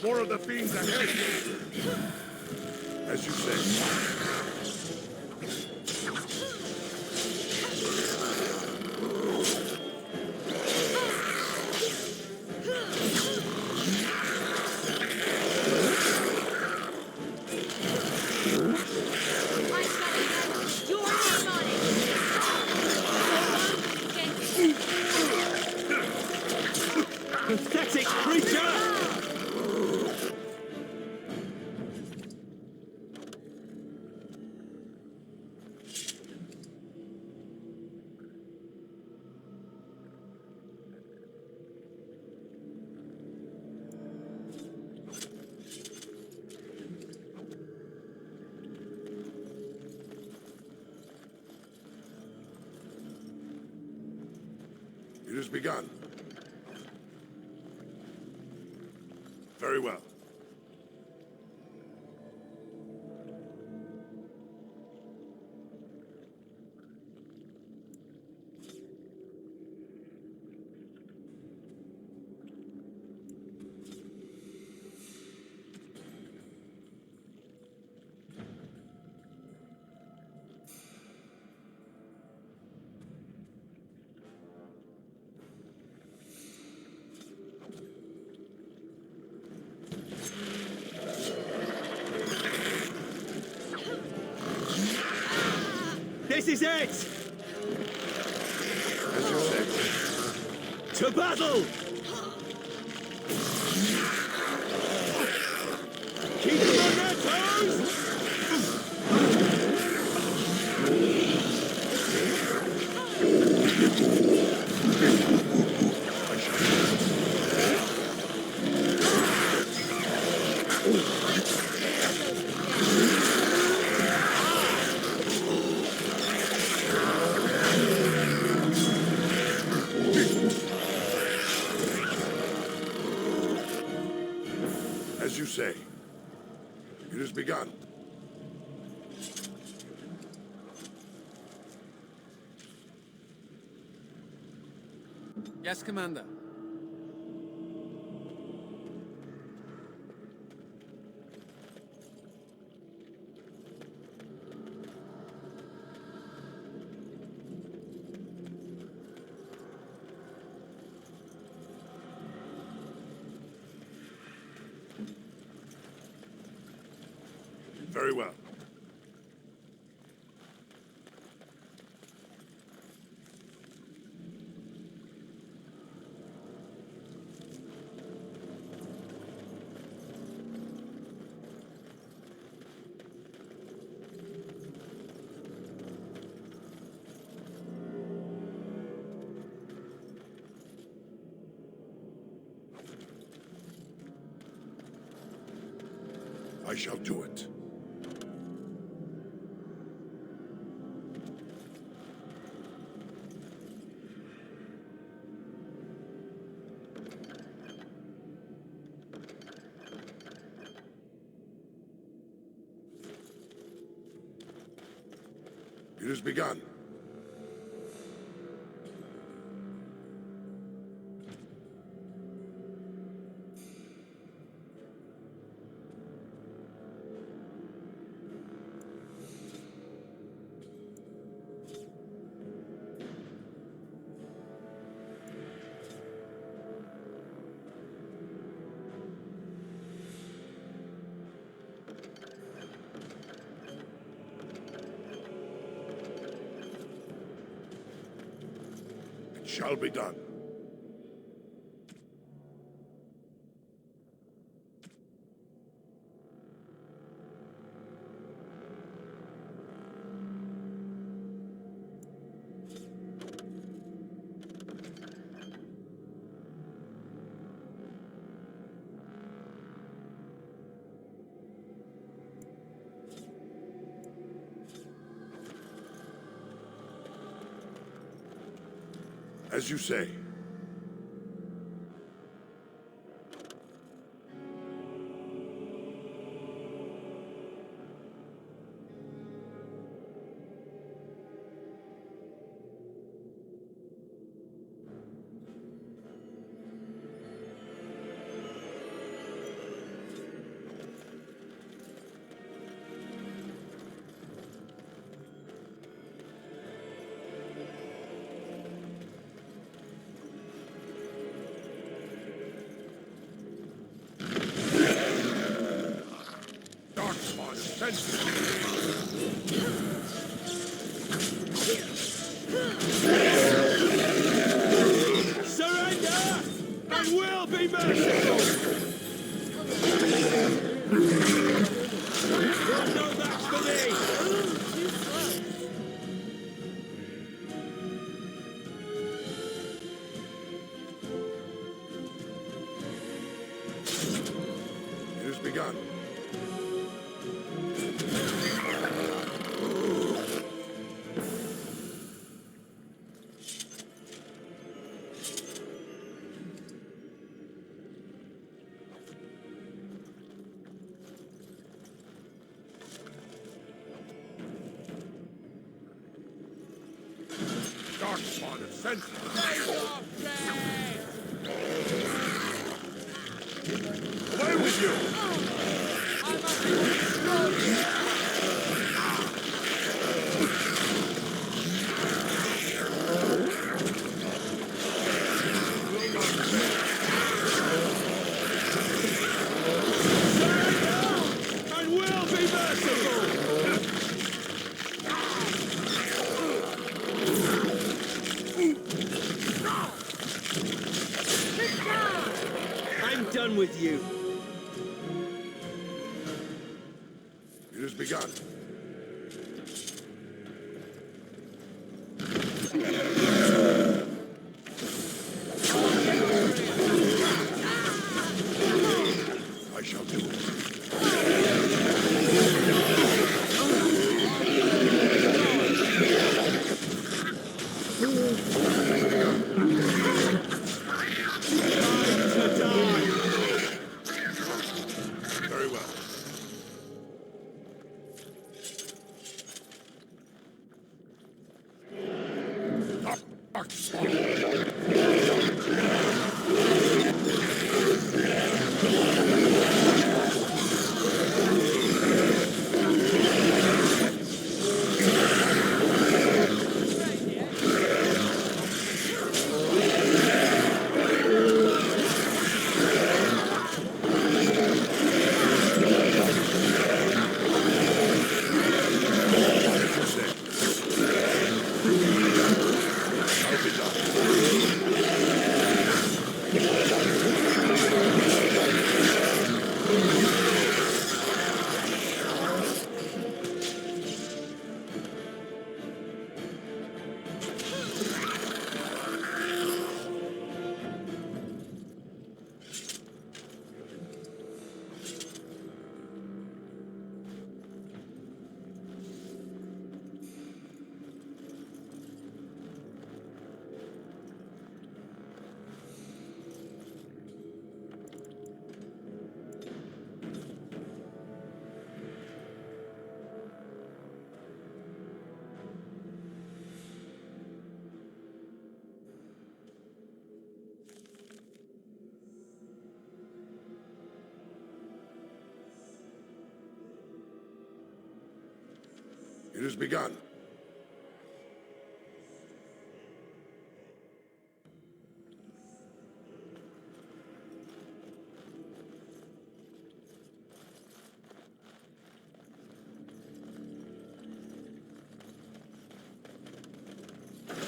More of the fiends ahead. As you say. Pathetic creature! It has begun. Very well. This is it! As you say. To battle! Keep them on their toes! As you say. It has begun. Yes, Commander. Very well. I shall do it. It has begun. shall be done. As you say. Surrender! And we'll be merciful! No, that's for me! It has begun. Darkspawn and senses. Away with you! And we'll be merciful! I'm done with you. It has begun. I shall do it. Very well. It has begun.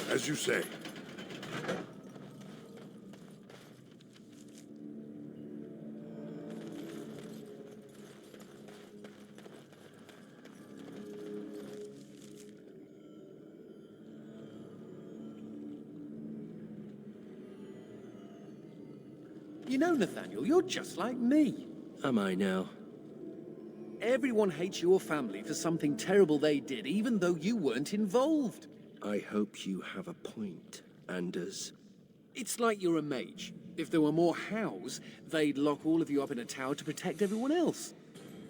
As you say. You know, Nathaniel, you're just like me. Am I now? Everyone hates your family for something terrible they did, even though you weren't involved. I hope you have a point, Anders. It's like you're a mage. If there were more hows, they'd lock all of you up in a tower to protect everyone else.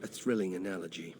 A thrilling analogy.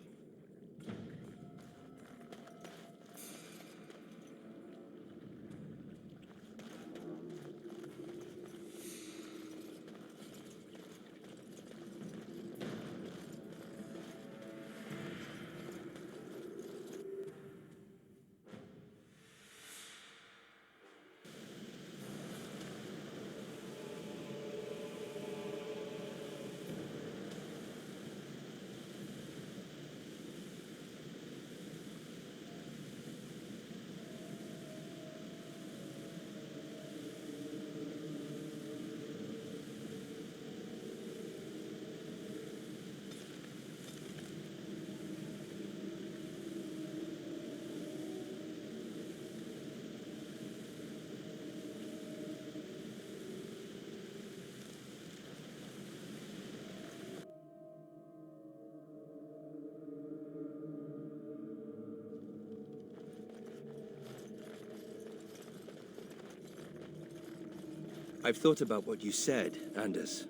I've thought about what you said, Anders.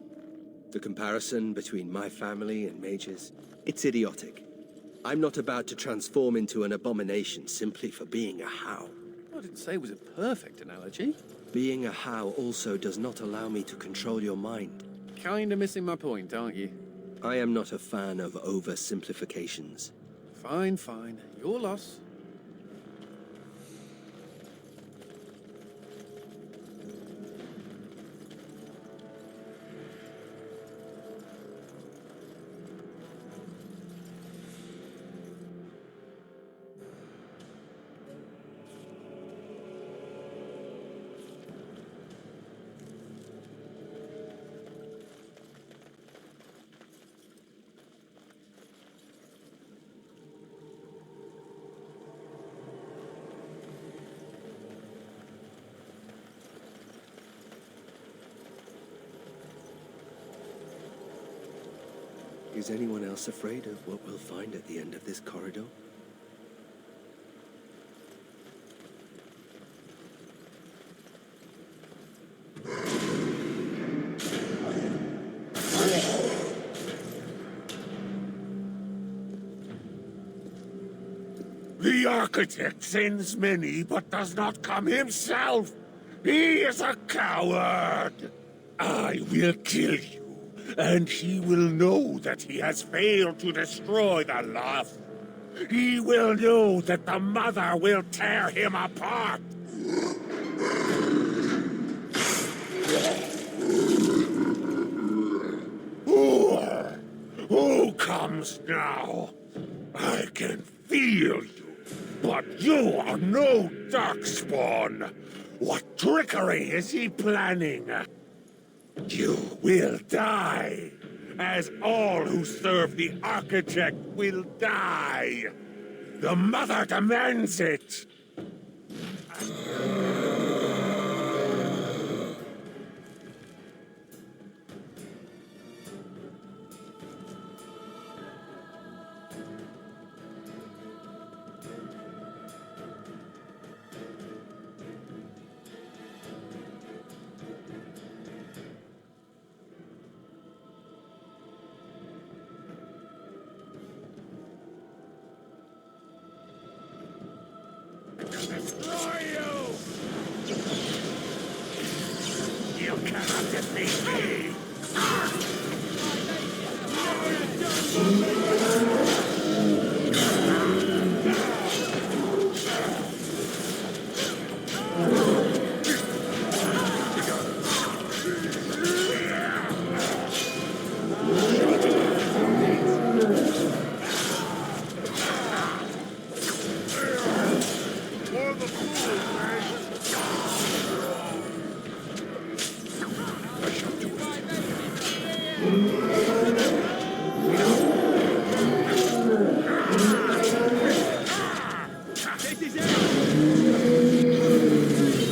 The comparison between my family and mages. It's idiotic. I'm not about to transform into an abomination simply for being a how. I didn't say it was a perfect analogy. Being a how also does not allow me to control your mind. Kinda missing my point, aren't you? I am not a fan of oversimplifications. Fine, fine. Your loss. Is anyone else afraid of what we'll find at the end of this corridor? The architect sends many, but does not come himself. He is a coward. I will kill you, and he will know that he has failed to destroy the lost. He will know that the mother will tear him apart. Who comes now? I can feel you. But you are no darkspawn. What trickery is he planning? You will die, as all who serve the architect will die. The mother demands it. Destroy you! You cannot defeat me!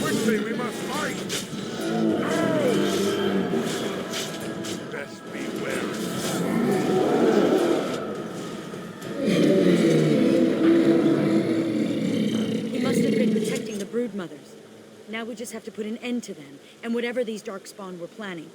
Quickly, we must fight! would just have to put an end to them, and whatever these Darkspawn were planning.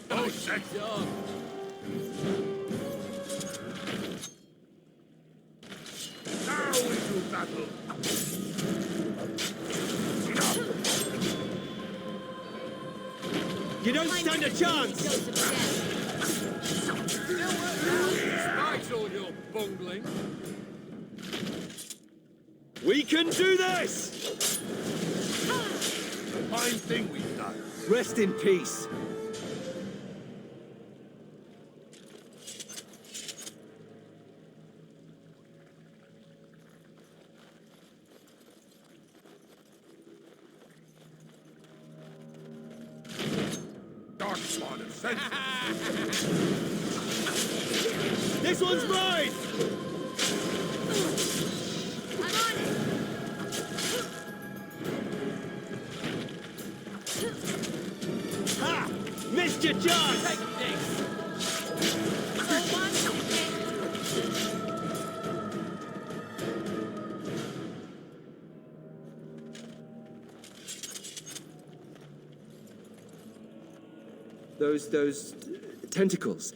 Oh, shit! Now we do battle! You don't stand a chance! Despite all your bungling. We can do this! Fine thing we've done. Rest in peace. Darkspawn and senses. This one's mine! I'm on it! Ha! Missed your chance! Take this! Those tentacles,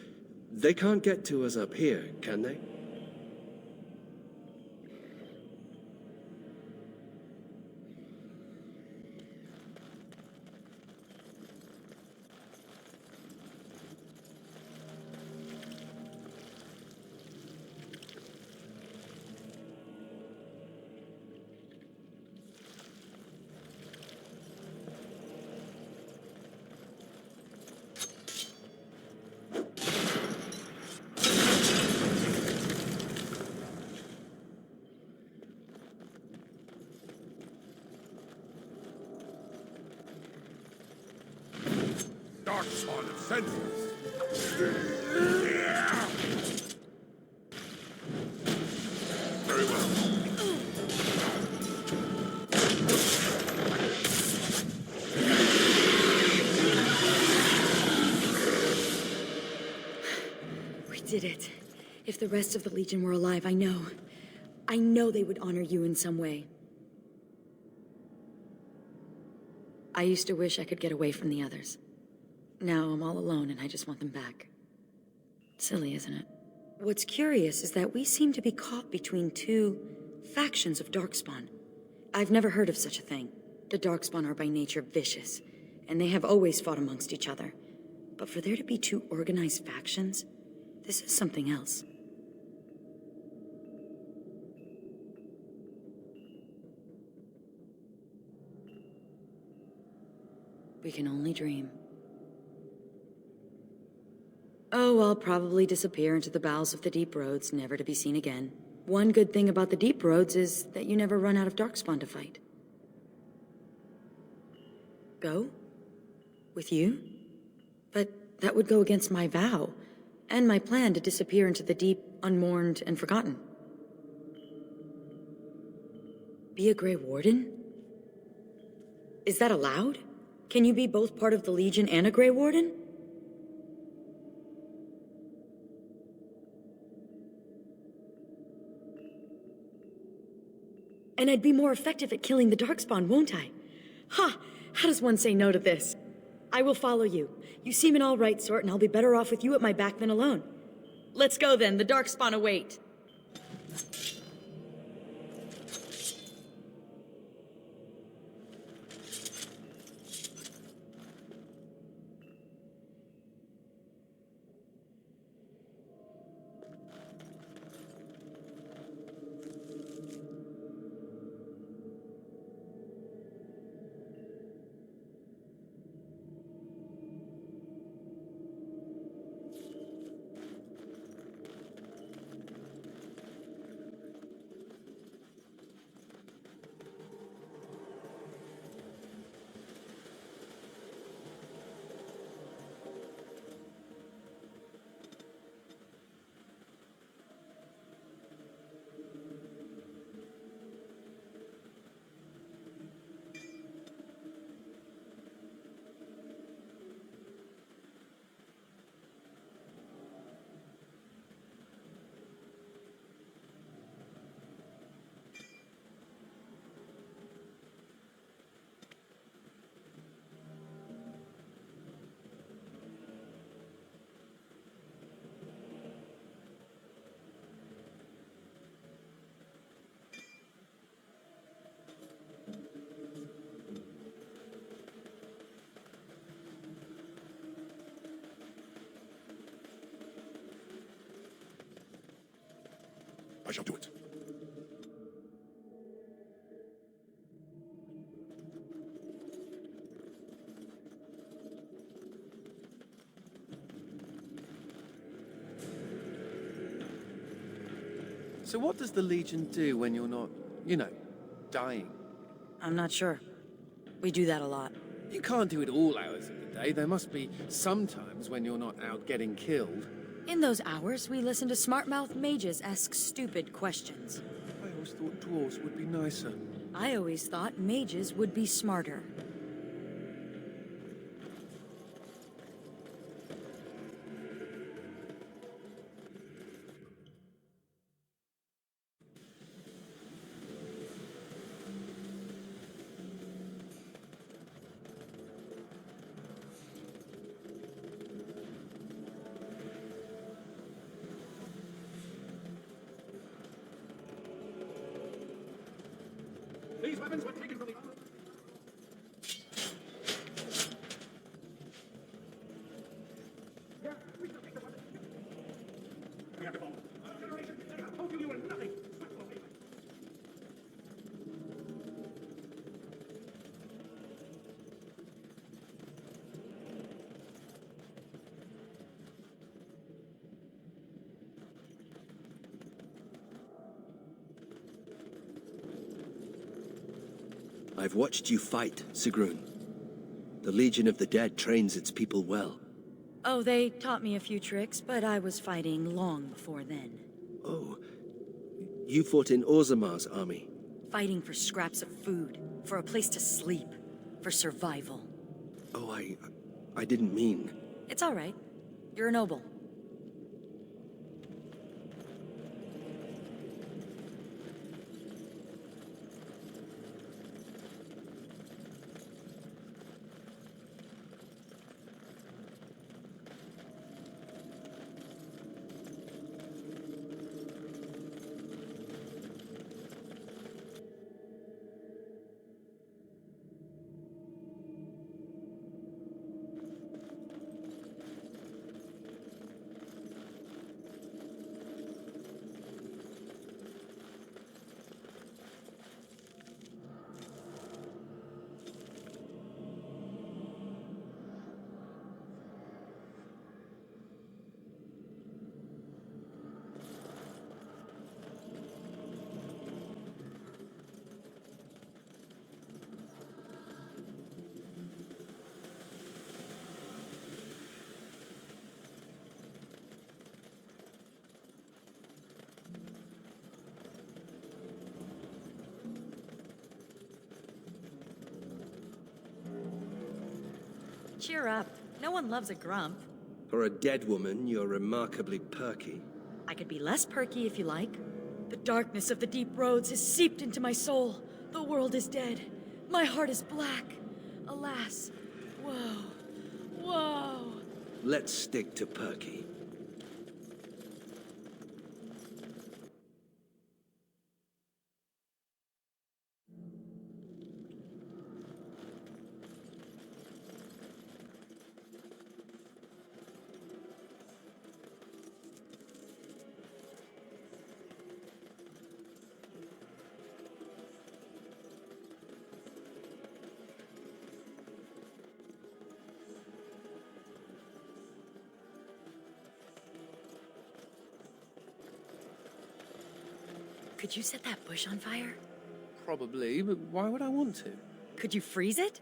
they can't get to us up here, can they? Darkspawn and senses. Very well. We did it. If the rest of the Legion were alive, I know they would honor you in some way. I used to wish I could get away from the others. Now I'm all alone and I just want them back. Silly, isn't it? What's curious is that we seem to be caught between two factions of Darkspawn. I've never heard of such a thing. The Darkspawn are by nature vicious, and they have always fought amongst each other. But for there to be two organized factions, this is something else. We can only dream. Oh, I'll probably disappear into the bowels of the deep roads, never to be seen again. One good thing about the deep roads is that you never run out of Darkspawn to fight. Go? With you? But that would go against my vow. and my plan to disappear into the deep, unmourned, and forgotten. Be a Grey Warden? Is that allowed? Can you be both part of the Legion and a Grey Warden? And I'd be more effective at killing the Darkspawn, won't I? Ha! How does one say no to this? I will follow you. You seem an all-right sort, and I'll be better off with you at my back than alone. Let's go then, the Darkspawn await. I shall do it. So what does the Legion do when you're not, you know, dying? I'm not sure. We do that a lot. You can't do it all hours of the day. There must be some times when you're not out getting killed. In those hours, we listen to smart-mouthed mages ask stupid questions. I always thought dwarves would be nicer. I always thought mages would be smarter. These weapons were taken from the... Yeah, we shall take the weapons. We have to follow. Generation, they have told you were nothing. Swift away. I've watched you fight, Sigrun. The Legion of the Dead trains its people well. Oh, they taught me a few tricks, but I was fighting long before then. Oh, you fought in Orzamar's army? Fighting for scraps of food, for a place to sleep, for survival. Oh, I didn't mean... It's all right. You're a noble. Cheer up. No one loves a grump. For a dead woman, you're remarkably perky. I could be less perky if you like. The darkness of the deep roads has seeped into my soul. The world is dead. My heart is black. Alas. Whoa. Whoa. Let's stick to perky. Could you set that bush on fire? Probably, but why would I want to? Could you freeze it?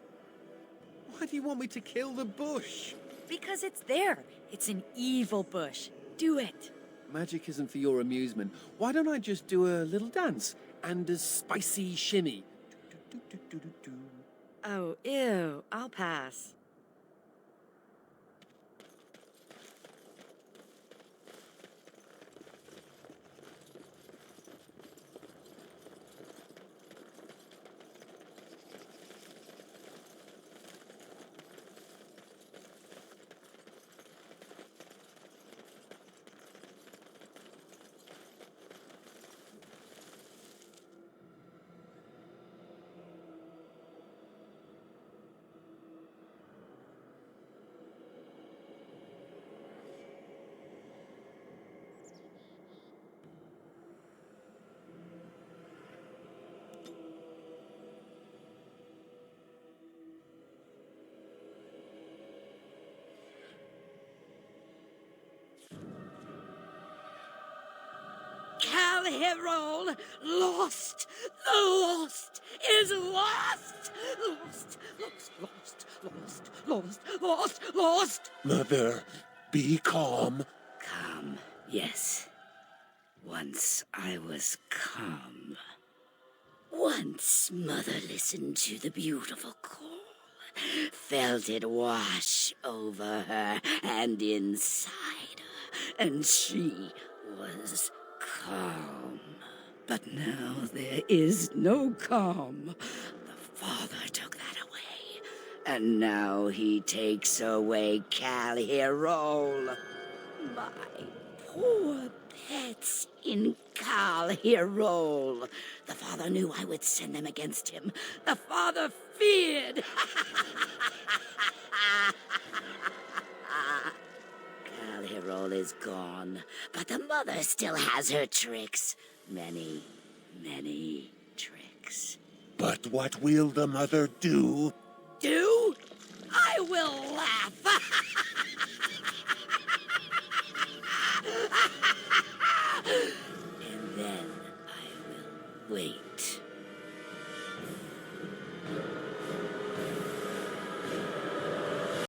Why do you want me to kill the bush? Because it's there. It's an evil bush. Do it. Magic isn't for your amusement. Why don't I just do a little dance and a spicy shimmy? Oh, ew. I'll pass. Kэл Hirol, lost! The lost is lost! Lost, lost, lost, lost, lost, lost, lost! Mother, be calm. Calm, yes. Once I was calm. Once Mother listened to the beautiful call, felt it wash over her and inside her, and she was calm. But now there is no calm. The Father took that away, and now he takes away Kэл Hirol. My poor pets in Kэл Hirol. The Father knew I would send them against him. The Father feared. Kэл Hirol is gone, but the Mother still has her tricks. Many, many tricks. But what will the Mother do? Do? I will laugh. And then I will wait.